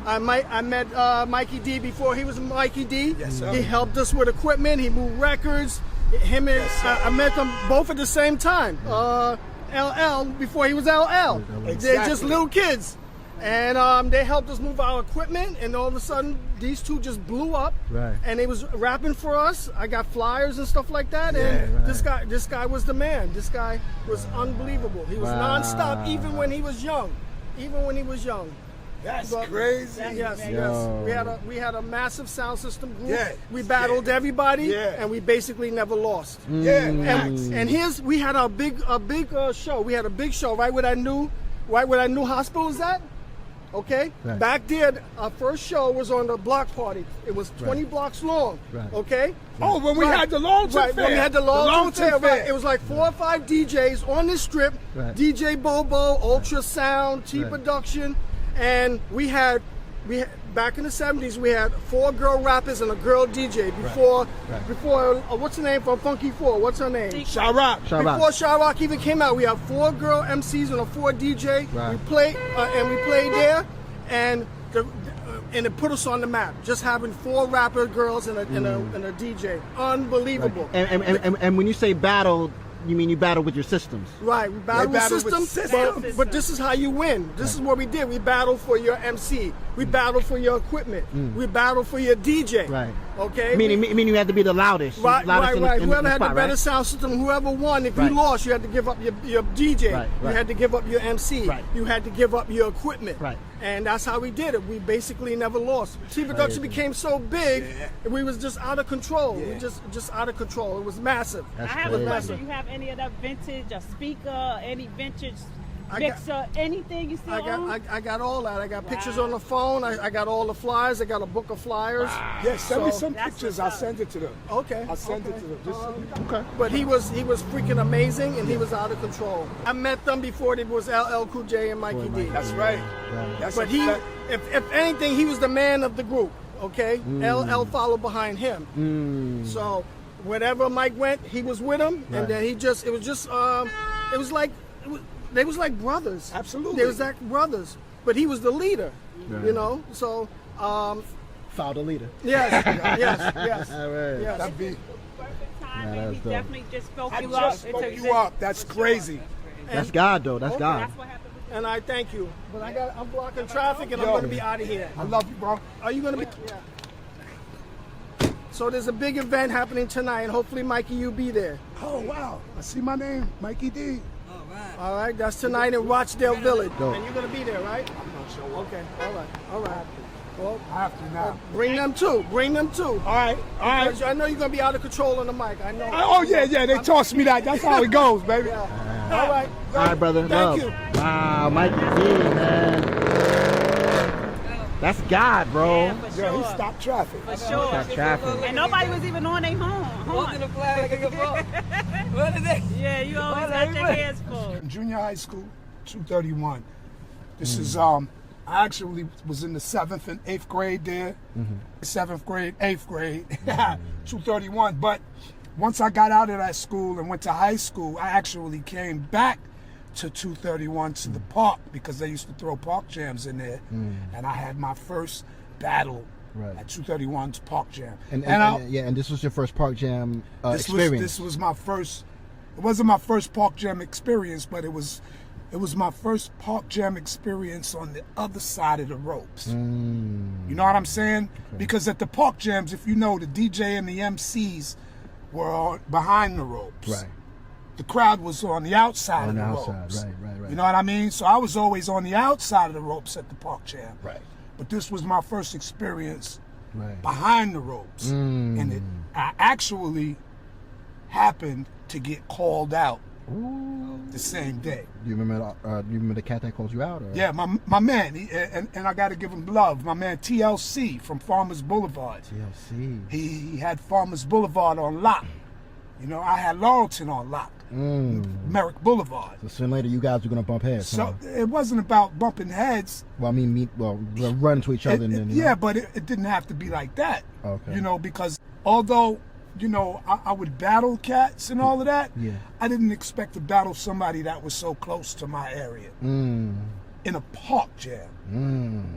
I met Mikey D before he was Mikey D. Yes, sir. He helped us with equipment. He moved records. Him and I met them both at the same time. LL before he was LL. They're just little kids. And they helped us move our equipment, and all of a sudden, these two just blew up. Right. And they was rapping for us. I got flyers and stuff like that. And this guy was the man. This guy was unbelievable. He was nonstop, even when he was young. That's crazy. Yes. We had a massive sound system group. Yeah. We battled everybody, and we basically never lost. Yeah. And we had a big show. We had a big show right where that new hospital was at. Okay, Right. back there, our first show was on the block party. It was 20 blocks long. Right. Okay. Oh, when we had the Longton Right, Fair. when we had the Longton Fair, Fair. right. It was like 4 or 5 DJs on this strip. Right. DJ Bobo, Ultrasound, T Right. Production, and we had back in the 70s we had 4 girl rappers and a girl DJ before what's the name from Funky 4? What's her name? Sha-Rock. Before Sha-Rock even came out, we had 4 girl MCs and a 4 DJ. Right. We played there, and it put us on the map. Just having 4 rapper girls and a DJ, unbelievable. And when you say battle, you mean you battle with your systems? Right, we battle with systems, but this is how you win. This is what we did. We battle for your MC. We battle for your equipment. We battle for your DJ. Right. Okay. Meaning you had to be the loudest. Right. In the Whoever had spot, the better right? sound system, whoever won, if Right. you lost, you had to give up your DJ. Right, You right. had to give up your MC. Right. You had to give up your equipment. Right. And that's how we did it. We basically never lost. T Production became so big, we was just out of control. We just out of control. It was massive. I That's have crazy. a question. You have any of that vintage, a speaker, any vintage mixer, anything you still own? I got all that. I got pictures on the phone. I got all the flyers. I got a book of flyers. Yeah, send me So- some That's pictures. what's I'll up. send it to them. Okay. I'll send it to them. Okay. But he was freaking amazing, and he was out of control. I met them before it was LL Cool J and Mikey D. That's right. That's But a fact. if anything, he was the man of the group. Okay, LL followed behind him. So wherever Mike went, he was with him, Right. and then it was like they was like brothers. Absolutely. They was like brothers, but he was the leader, Right. you know. So Foul the leader. yes, All right. yes. That'd be. Perfect timing. that's He dope. definitely just spoke I you up. just spoke you up. That's crazy. That's God, though. That's God. That's what happened with And I thank you, but I'm blocking traffic, and I'm Yo. going to be out of here. I love you, bro. Are you going to be? Yeah. So there's a big event happening tonight, and hopefully, Mikey, you'll be there. Oh wow, I see my name, Mikey D. All right, that's tonight in Rochdale Village, Dope. and you're going to be there, right? I'm not sure. Okay, all right. Well, I have to now. bring them too. All right. All I know you're going to be out of control on the mic. I know. Oh yeah, they tossed me that. That's how it goes, baby. All right. All right, brother. Thank Love. you. Wow, Mikey D, man. That's God, bro. Yeah, for Yo, sure. he stopped traffic. For sure. Got traffic. And nobody was even on their Walking the horn. flag like a ball. What is it? Yeah, you always got your hands full. In junior high school, 231. This is I actually was in the 7th and 8th grade there. 7th grade, 8th grade, 231. But once I got out of that school and went to high school, I actually came back to 231 to the park because they used to throw park jams in there. And I had my first battle Right. at 231's park jam. And I- this was your first Park Jam this experience. was my first. It wasn't my first park jam experience, but it was my first park jam experience on the other side of the ropes. You know what I'm saying? Because at the park jams, if you know, the DJ and the MCs were behind the ropes. Right. The crowd was on the outside On of the the outside, ropes. right. You know what I mean? So I was always on the outside of the ropes at the park jam. Right. But this was my first experience Right. behind the ropes. And I actually happened to get called out the same day. Do you remember the cat that called you out? Or? Yeah, my man, and I got to give him love. My man TLC from Farmers Boulevard. TLC. He had Farmers Boulevard on lock. You know, I had Laurelton on lock. Merrick Boulevard. So sooner or later, you guys were gonna bump heads. So huh? it wasn't about bumping heads. Well, I mean, we'll run to each other. and then, you Yeah, know. but it didn't have to be like that. Okay. You know, because although, you know, I would battle cats and all of that, Yeah. I didn't expect to battle somebody that was so close to my area in a park jam.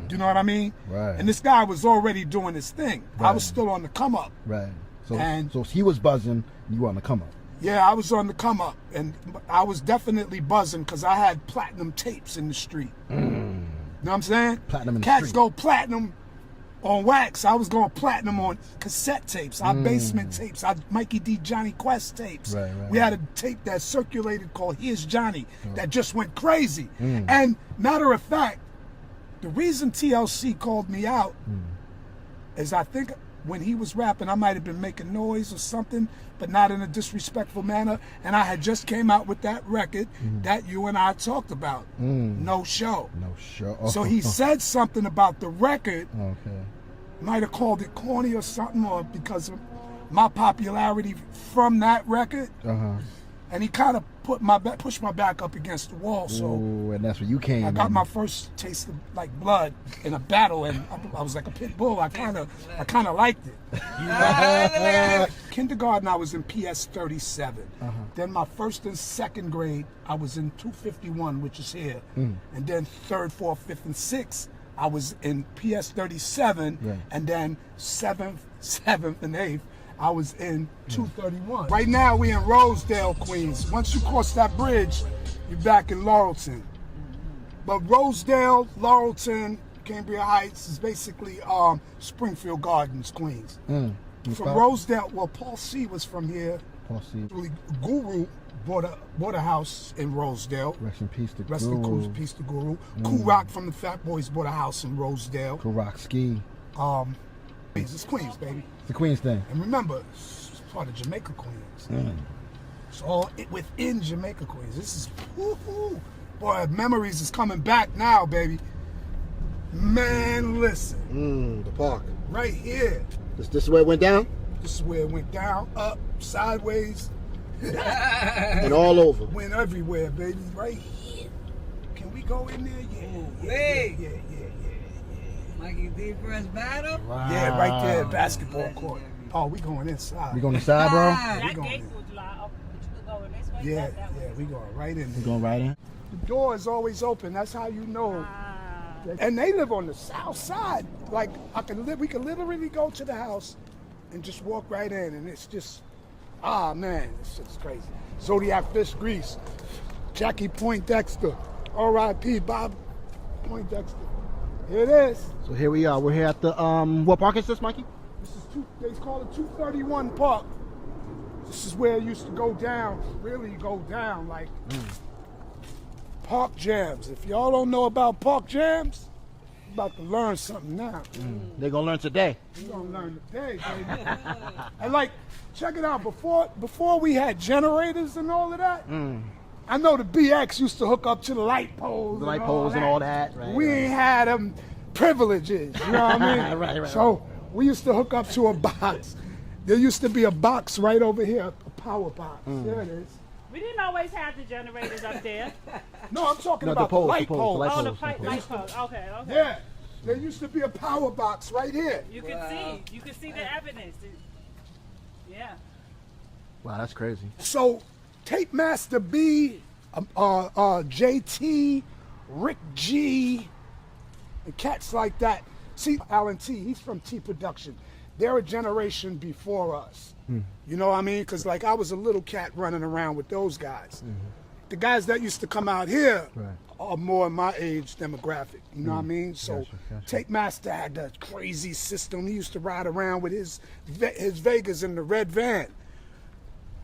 Do you know what I mean? Right. And this guy was already doing his thing. I Right. was still on the come up. Right. So, And- so he was buzzing. You were on the come up. Yeah, I was on the come up, and I was definitely buzzing because I had platinum tapes in the street. You know what I'm saying? Platinum in the Cats street. go platinum on wax. I was going platinum on cassette tapes, our basement tapes, our Mikey D Johnny Quest tapes. Right. We had a tape that circulated called Here's Johnny that just went crazy. And matter of fact, the reason TLC called me out is I think when he was rapping, I might have been making noise or something, but not in a disrespectful manner. And I had just came out with that record that you and I talked about, No Show. No show. So he said something about the record, Okay. might have called it corny or something, or because of my popularity from that record. And he kind of pushed my back up against the wall. So Ooh, and that's where you came. I got in. my first taste of like blood in a battle, and I was like a pit bull. I kind of liked it. Kindergarten, I was in PS 37. Then my first and second grade, I was in 251, which is here. And then third, fourth, fifth, and sixth, I was in PS 37. Right. And then seventh, and eighth, I was in 231. Right now, we in Rosedale, Queens. Once you cross that bridge, you're back in Laurelton. But Rosedale, Laurelton, Cambria Heights is basically Springfield Gardens, Queens. From Rosedale, well, Paul C was from here. Paul C. Actually, Guru bought a house in Rosedale. Rest in peace to Rest in Guru. peace to Guru. Cool Rock from the Fat Boys bought a house in Rosedale. Cool Rock Ski. It's Queens, baby. It's the Queens thing. And remember, it's part of Jamaica, Queens. It's all within Jamaica, Queens. This is, woo-hoo. Boy, memories is coming back now, baby. Man, listen. The park. Right here. This is where it went down? This is where it went down, up, sideways, And all over. went everywhere, baby. Right here. Can we go in there? Yeah. Mikey D first battle. Yeah, right there, basketball court. Oh, we going inside. We going inside, bro? That going gate in. was locked, but you could go in this way. Yeah, that way. yeah, we going right in We there. going right in? The door is always open. That's how you know. And they live on the south side. Like we could literally go to the house and just walk right in, and it's just, man, it's just crazy. Zodiac Fish Grease, Jackie Poindexter, R.I.P. Bob Poindexter. Here it is. So here we are. We're here at the, what park is this, Mikey? This is they call it 231 Park. This is where it used to go down, really go down, like park jams. If y'all don't know about park jams, you're about to learn something now. They're going to learn today. You're gonna learn today, baby. And like, check it out, before we had generators and all of that, I know the BX used to hook up to the light poles. The light poles and all that. Right, We ain't had them privileges, you know what I mean? Right. So we used to hook up to a box. There used to be a box right over here, a power box. There it is. We didn't always have the generators up there. No, I'm talking No, about the poles, light the poles. light Oh, the poles, pipe, the light poles. Okay. Yeah, there used to be a power box right here. You can see. You can see the evidence. Yeah. Wow, that's crazy. So, Tape Master B, JT, Rick G, and cats like that. See, Alan T, he's from T Production. They're a generation before us. You know what I mean? Because like I was a little cat running around with those guys. The guys that used to come out here are more in my age demographic. You know what I mean? So Gotcha. Tape Master had that crazy system. He used to ride around with his Vegas in the red van.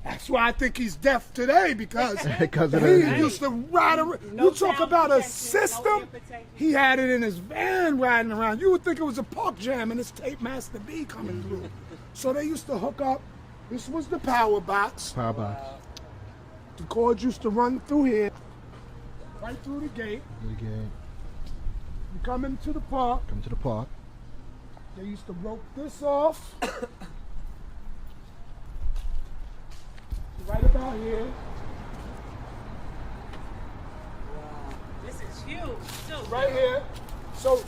That's why I think he's deaf today, because Because of he that. used to ride around. No You talk sound about a protection, no system, ear protection. he had it in his van riding around. You would think it was a park jam and it's Tape Master B coming through. So they used to hook up. This was the power box. Power box. The cords used to run through here, right through the gate. Okay. You come into the park. Come to the park. They used to rope this off. Right about here. This is huge. Too. Right here. So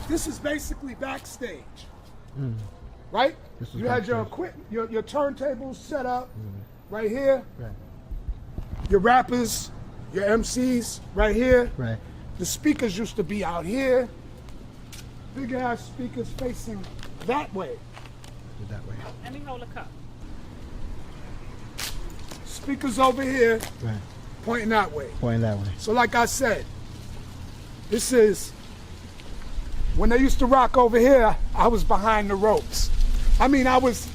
this is basically backstage. Right? This is You had your backstage. equipment, your turntables set up right here. Right. Your rappers, your MCs right here. Right. The speakers used to be out here. Big ass speakers facing that way. That way. Let me hold a cup. Speakers over here Right. pointing that way. Pointing that way. So like I said, this is, when they used to rock over here, I was behind the ropes. I mean, I was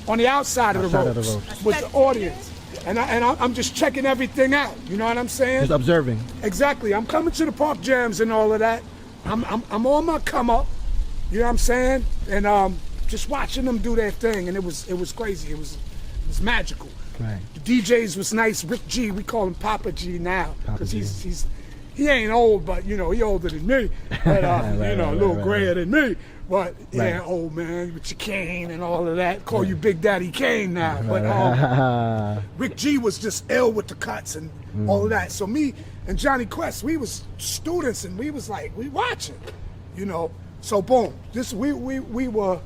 on the outside of the Outside of the ropes ropes. with the audience. And I'm just checking everything out. You know what I'm saying? Just observing. Exactly. I'm coming to the park jams and all of that. I'm on my come up. You know what I'm saying? And just watching them do their thing, and it was crazy. It was magical. Right. The DJs was nice. Rick G, we call him Papa G now, Papa because G. he ain't old, but you know he older than me, but you know a little right, grayer than me. But yeah, Right. old man with your cane and all of that. Call you Big Daddy Kane now. But Rick G was just ill with the cuts and all of that. So me and Johnny Quest, we was students, and we was like, we watching, you know. So boom, we were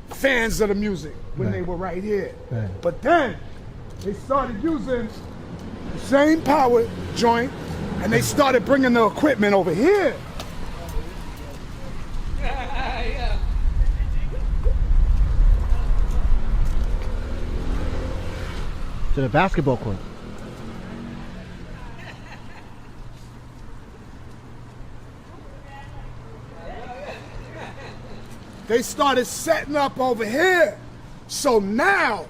fans of the music when they were right here. Right. But then they started using the same power joint, and they started bringing the equipment over here. To the basketball court. They started setting up over here. So now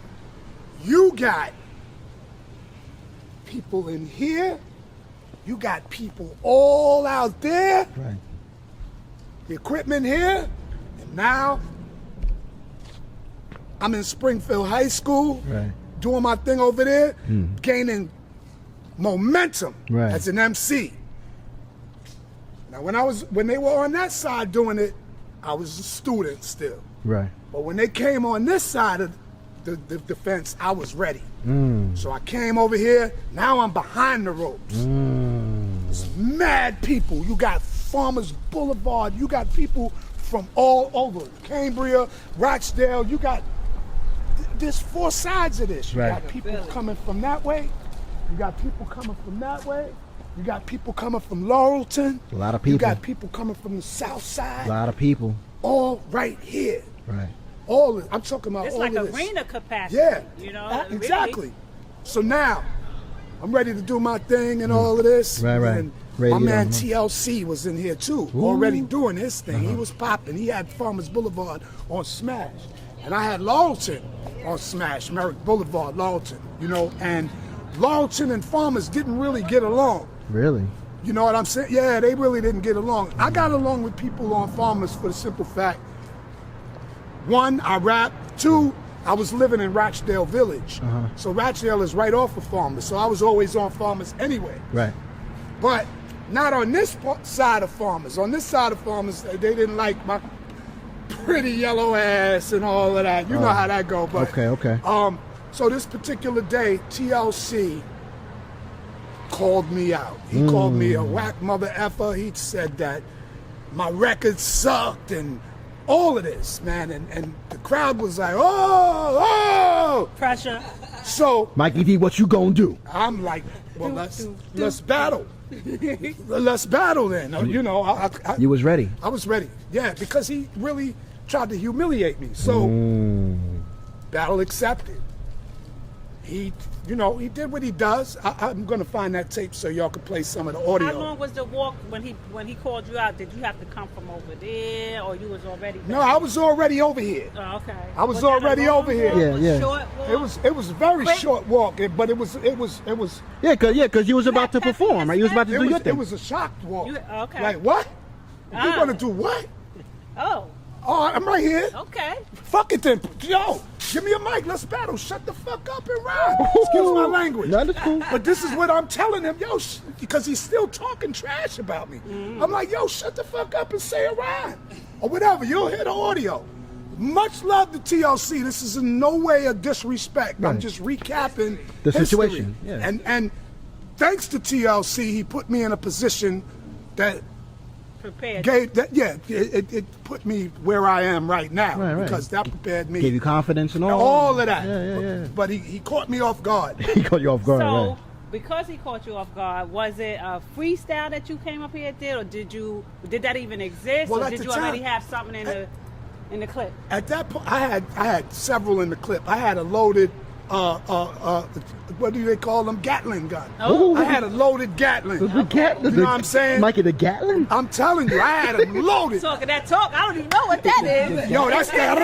you got people in here, you got people all out there, Right. the equipment here, and now I'm in Springfield High School, Right. doing my thing over there, gaining momentum Right. as an MC. Now when they were on that side doing it, I was a student still. Right. But when they came on this side of the fence, I was ready. So I came over here. Now I'm behind the ropes. It's mad people. You got Farmers Boulevard. You got people from all over. Cambria, Rochdale, you got, there's 4 sides of this. You got people coming from that way. You got people coming from that way. You got people coming from Laurelton. A lot of people. You got people coming from the south side. A lot of people. All right here. Right. All of, I'm talking about It's all like of this. arena capacity. Yeah. You know, exactly. Really. So now, I'm ready to do my thing and all of this. Right, right. And Radio, my man huh? TLC was in here too, already doing his thing. He was popping. He had Farmers Boulevard on Smash. And I had Laurelton on Smash, Merrick Boulevard, Laurelton, you know, and Laurelton and Farmers didn't really get along. Really? You know what I'm saying? Yeah, they really didn't get along. I got along with people on Farmers for the simple fact, 1, I rap, 2, I was living in Rochdale Village. So Rochdale is right off of Farmers, so I was always on Farmers anyway. Right. But not on this side of Farmers. On this side of Farmers, they didn't like my pretty yellow ass and all of that. You know how that go. But Okay. so this particular day, TLC called me out. He called me a whack mother effer. He said that my record sucked and all of this, man. And the crowd was like, oh. Pressure. So Mikey D, what you gonna do? I'm like, well, let's battle. Let's battle then. You know, You was ready. I was ready. Yeah, because he really tried to humiliate me. So, battle accepted. He, you know, he did what he does. I'm going to find that tape so y'all can play some of the audio. How long was the walk when he called you out? Did you have to come from over there, or you was already there? No, I was already over here. Oh, okay. I was that a already long over here. walk, Yeah, a yeah. Short walk? It was a very Quick? short walk, but it was Yeah, cause you was about to perform, right? You was about to do your thing. it was a shocked walk. Okay. Like what? You Ah. gonna do what? Oh, Oh, I'm right here. okay. Fuck it then. Yo, give me a mic. Let's battle. Shut the fuck up and rhyme. Excuse my language. No, that's cool. But this is what I'm telling him. Yo, because he's still talking trash about me. I'm like, yo, shut the fuck up and say a rhyme. Or whatever. You'll hear the audio. Much love to TLC. This is in no way a disrespect. I'm Right. just recapping The history. situation, yeah. And thanks to TLC, he put me in a position that Prepared. gave that. Yeah, it put me where I am right now Right. because that prepared me. Gave you confidence and all. All of that. Yeah. But he caught me off guard. He caught you off guard, So, right? because he caught you off guard, was it a freestyle that you came up here and did, or did that even exist, Well, or at did the you already time- have something in the clip? At that point, I had several in the clip. I had a loaded, what do they call them? Gatling gun. Oh. I had a loaded Gatling. The Gatlin. You know what I'm saying? Mikey, the Gatlin? I'm telling you, I had them loaded. Talking that talk, I don't even know what that is. Yo, that's that.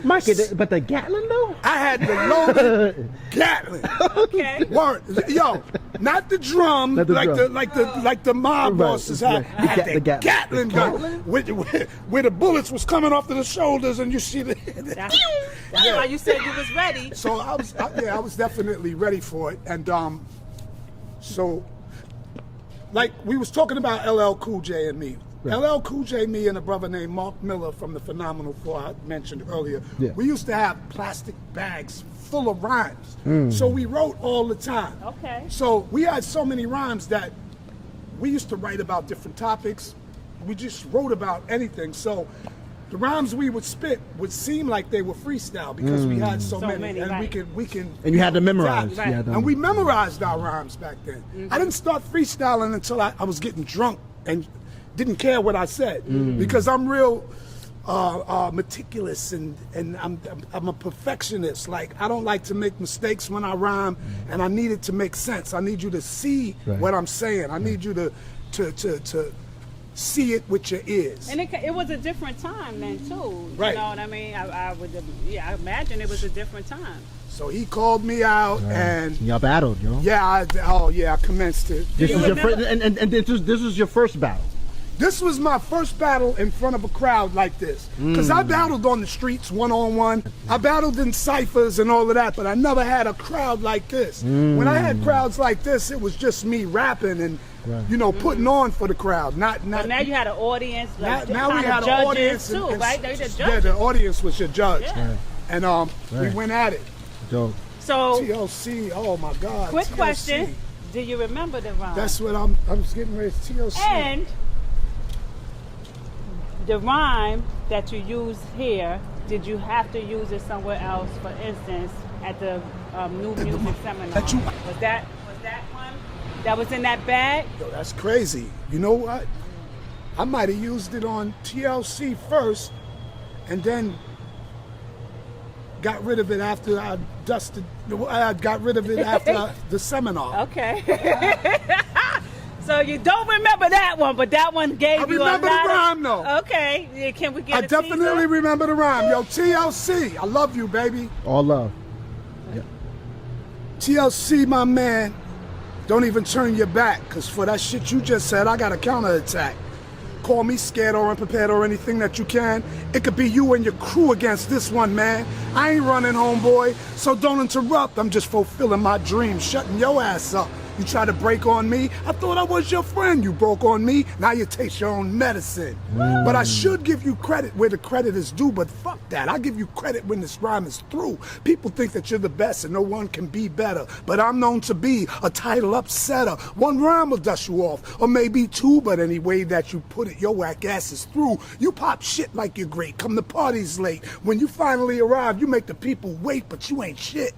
Mikey, but the Gatlin though? I had the loaded Gatling. Okay. Word. Yo, not the drum, Not the like drum. like the mob Right, bosses right. had. I had The the Gatling. Gatling gun, where the bullets was coming off of the shoulders, and you see the. That's why you said you was ready. So I was definitely ready for it, and so like we was talking about LL Cool J and me. Right. LL Cool J, me, and a brother named Mark Miller from the Phenomenal Four I mentioned earlier. Yeah. We used to have plastic bags full of rhymes, so we wrote all the time. Okay. So we had so many rhymes that we used to write about different topics. We just wrote about anything. So the rhymes we would spit would seem like they were freestyle because we had so many, and right. we can. And you had to memorize. adapt. Right. You had to- And we memorized our rhymes back then. I didn't start freestyling until I was getting drunk and didn't care what I said because I'm real meticulous and I'm a perfectionist. Like I don't like to make mistakes when I rhyme, and I need it to make sense. I need you to see Right. what I'm saying. I need you to see it with your ears. And it was a different time then too. Right. You know what I mean? I imagine it was a different time. So he called me out, and Y'all battled, yo. I commenced it. This you was your remember- first, and this was your first battle. This was my first battle in front of a crowd like this. Because I battled on the streets one-on-one. I battled in ciphers and all of that, but I never had a crowd like this. When I had crowds like this, it was just me rapping and, putting on for the crowd. Not. But now you had an audience. Like, now we kind of had an judges audience. too, right? They're the Yeah, judges. the audience was your judge. Yeah. And we went at it. So So, TLC, oh my God. quick TLC. question: do you remember the rhyme? That's what I was getting ready to TLC. And the rhyme that you use here, did you have to use it somewhere else? For instance, at the New Music Seminar. Was that one that was in that bag? Yo, that's crazy. You know what? I might have used it on TLC first, and then got rid of it after I dusted. I got rid of it after the seminar. Okay. So you don't remember that one, but that one gave you a lot. I remember the rhyme though. Okay, yeah, can we get I definitely teaser? remember the rhyme. Yo, TLC, I love you, baby. All love. Yeah. TLC, my man, don't even turn your back, because for that shit you just said, I got a counterattack. Call me scared or unprepared or anything that you can. It could be you and your crew against this one, man. I ain't running, homeboy, so don't interrupt. I'm just fulfilling my dream, shutting your ass up. You try to break on me? I thought I was your friend. You broke on me. Now you taste your own medicine. But I should give you credit where the credit is due, but fuck that. I give you credit when this rhyme is through. People think that you're the best and no one can be better, but I'm known to be a title upsetter. One rhyme will dust you off, or maybe two, but any way that you put it, your whack ass is through. You pop shit like you're great. Come the party's late. When you finally arrive, you make the people wait, but you ain't shit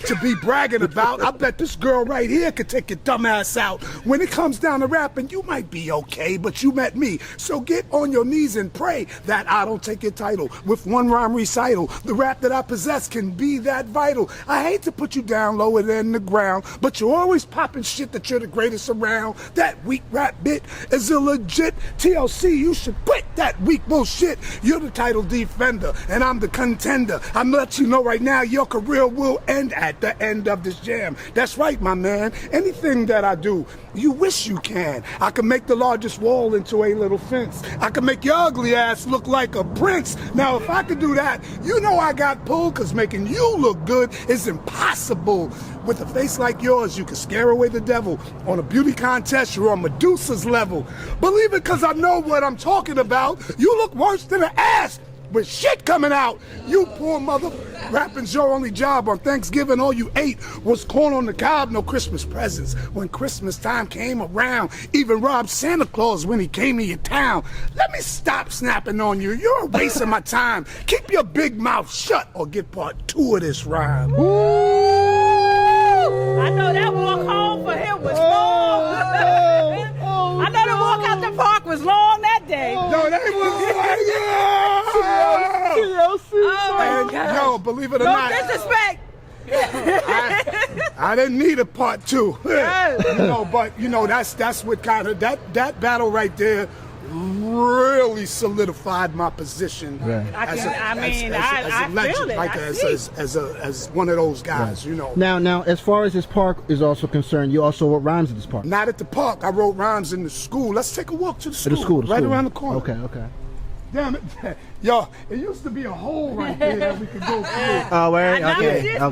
to be bragging about. I bet this girl right here could take your dumb ass out. When it comes down to rapping, you might be okay, but you met me. So get on your knees and pray that I don't take your title. With one rhyme recital, the rap that I possess can be that vital. I hate to put you down lower than the ground, but you're always popping shit that you're the greatest around. That weak rap bit is illegit. TLC, you should quit that weak bullshit. You're the title defender, and I'm the contender. I'm gonna let you know right now, your career will end at the end of this jam. That's right, my man. Anything that I do, you wish you can. I can make the largest wall into a little fence. I can make your ugly ass look like a prince. Now, if I could do that, you know I got pulled, because making you look good is impossible. With a face like yours, you can scare away the devil. On a beauty contest, you're on Medusa's level. Believe it, because I know what I'm talking about. You look worse than an ass with shit coming out. You poor mother. Rapping's your only job. On Thanksgiving, all you ate was corn on the cob, no Christmas presents. When Christmas time came around, even robbed Santa Claus when he came to your town. Let me stop snapping on you. You're wasting my time. Keep your big mouth shut or get part 2 of this rhyme. I know that walk home for him was long. I know the walk out the park was long that day. Yo, they was like, Oh my God. yo, believe it or No not, disrespect. I didn't need a part 2. But that's what kind of that battle right there really solidified my position as a legend, as one of those guys, you know. Now, as far as this park is also concerned, you also wrote rhymes at this park. Not at the park. I wrote rhymes in the school. Let's take a walk to the school. The right school. around the corner. Okay. Damn it. Yo, it used to be a hole right there that we could go through. Oh, where? I Okay. I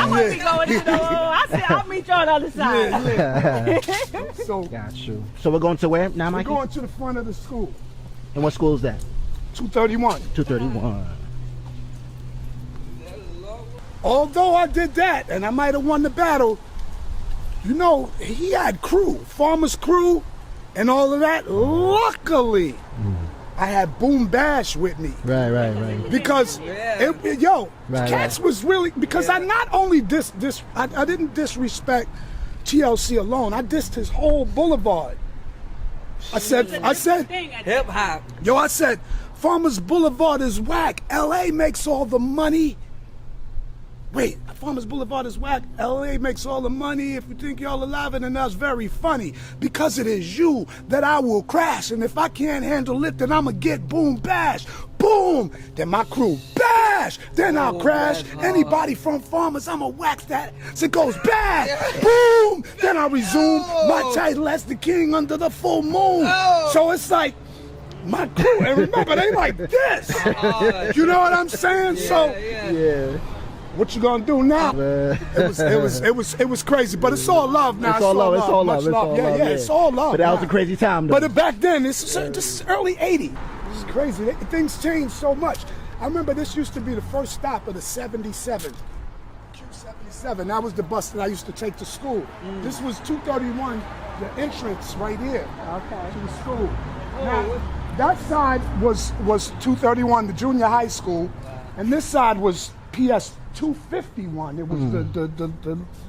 want to be going to the hole. I said, I'll meet you on the other side. So, Got you. So we're going to where now, we're Mikey? going to the front of the school. And what school is that? 231. 231. Although I did that, and I might have won the battle, you know, he had crew, Farmer's crew, and all of that. Luckily, I had Boom Bash with me. Right. Because, Cats was really, because I not only I didn't disrespect TLC alone, I dissed his whole boulevard. I said, Hip hop. yo, I said, Farmers Boulevard is whack. LA makes all the money. Wait, Farmers Boulevard is whack. LA makes all the money. If you think y'all alive, and that's very funny. Because it is you that I will crash. And if I can't handle it, then I'ma get Boom Bash. Boom! Then my crew bash. Then I'll crash. Anybody from Farmers, I'ma wax that. So it goes bash. Boom! Then I resume my title as the king under the full moon. So it's like, my crew, and remember, they like this. You know what I'm saying? Yeah. What you gonna do now? It was crazy, but it's all love now. It's all love. It's all love. It's all love. But that was a crazy time, though. But back then, this is early '80s. It's crazy. Things changed so much. I remember this used to be the first stop of the 77. Q77. That was the bus that I used to take to school. This was 231, the entrance right here to the school. Now, that side was 231, the junior high school, and this side was PS 251. It was the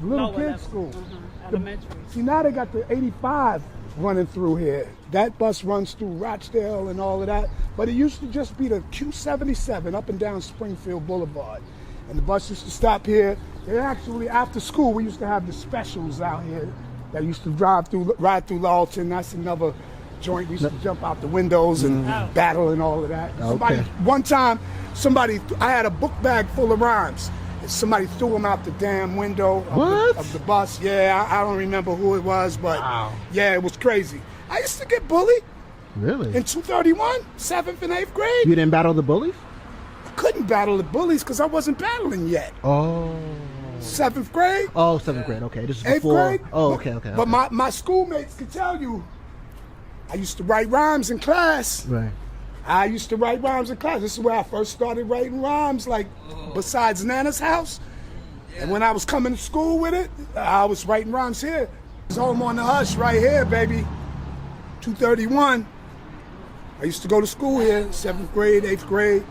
little Lower kids level. school. Elementary. See, now they got the 85 running through here. That bus runs through Rochdale and all of that, but it used to just be the Q77 up and down Springfield Boulevard. And the bus used to stop here. They actually, after school, we used to have the specials out here that used to ride through Lawton. That's another joint. We used to jump out the windows and battle and all of that. One time, I had a book bag full of rhymes. Somebody threw them out the damn window of the bus. Yeah, I don't remember who it was, but yeah, it was crazy. I used to get bullied. Really? In 231, 7th and 8th grade. You didn't battle the bullies? I couldn't battle the bullies because I wasn't battling yet. Oh. 7th grade. Oh, 7th grade. Okay, this is 8th before. grade. Oh, okay. But my schoolmates could tell you, I used to write rhymes in class. Right. I used to write rhymes in class. This is where I first started writing rhymes, like besides Nana's house. And when I was coming to school with it, I was writing rhymes here. It's home on the hush right here, baby. 231. I used to go to school here, 7th grade, 8th grade,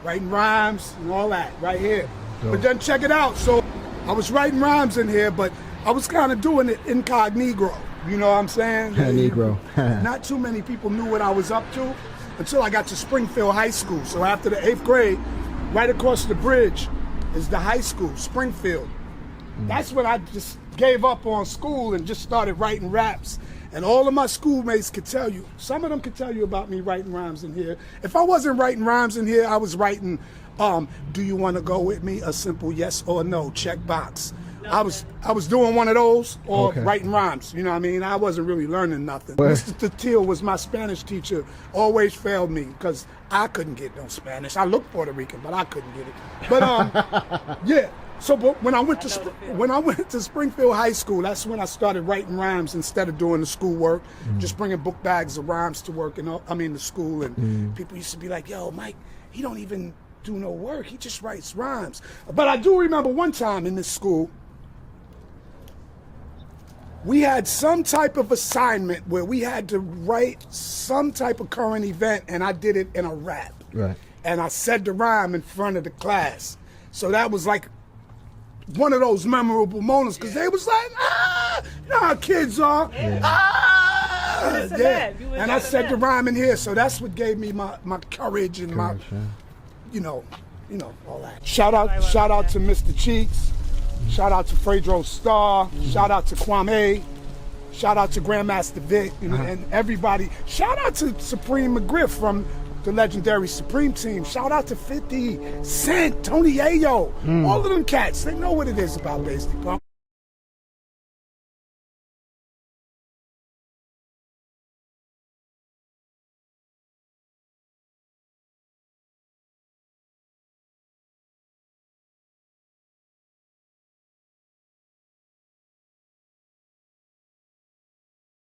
writing rhymes and all that right here. Dope. But then check it out. So I was writing rhymes in here, but I was kind of doing it incognito. You know what I'm saying? Negro. Not too many people knew what I was up to until I got to Springfield High School. So after the 8th grade, right across the bridge is the high school, Springfield. That's when I just gave up on school and just started writing raps. And all of my schoolmates could tell you, some of them could tell you about me writing rhymes in here. If I wasn't writing rhymes in here, I was writing, do you want to go with me? A simple yes or no, check box. I was doing one of those or writing rhymes. You know what I mean? I wasn't really learning nothing. Mr. Tatil was my Spanish teacher, always failed me because I couldn't get no Spanish. I looked Puerto Rican, but I couldn't get it. But yeah. So but when I went to Springfield High School, that's when I started writing rhymes instead of doing the schoolwork, just bringing book bags of rhymes to work and to school. And people used to be like, "Yo, Mike, he don't even do no work. He just writes rhymes." But I do remember one time in this school, we had some type of assignment where we had to write some type of current event, and I did it in a rap. Right. And I said the rhyme in front of the class. So that was like one of those memorable moments because they was like, you know how kids are. Yeah. And I said the rhyme in here, so that's what gave me my courage and my, you know, all that. Shout out to Mr. Cheeks. Shout out to Fredro Starr. Shout out to Kwame. Shout out to Grandmaster Vic and everybody. Shout out to Supreme McGriff from the legendary Supreme team. Shout out to 50 Cent, Tony Ayo. All of them cats. They know what it is about Basically Punk.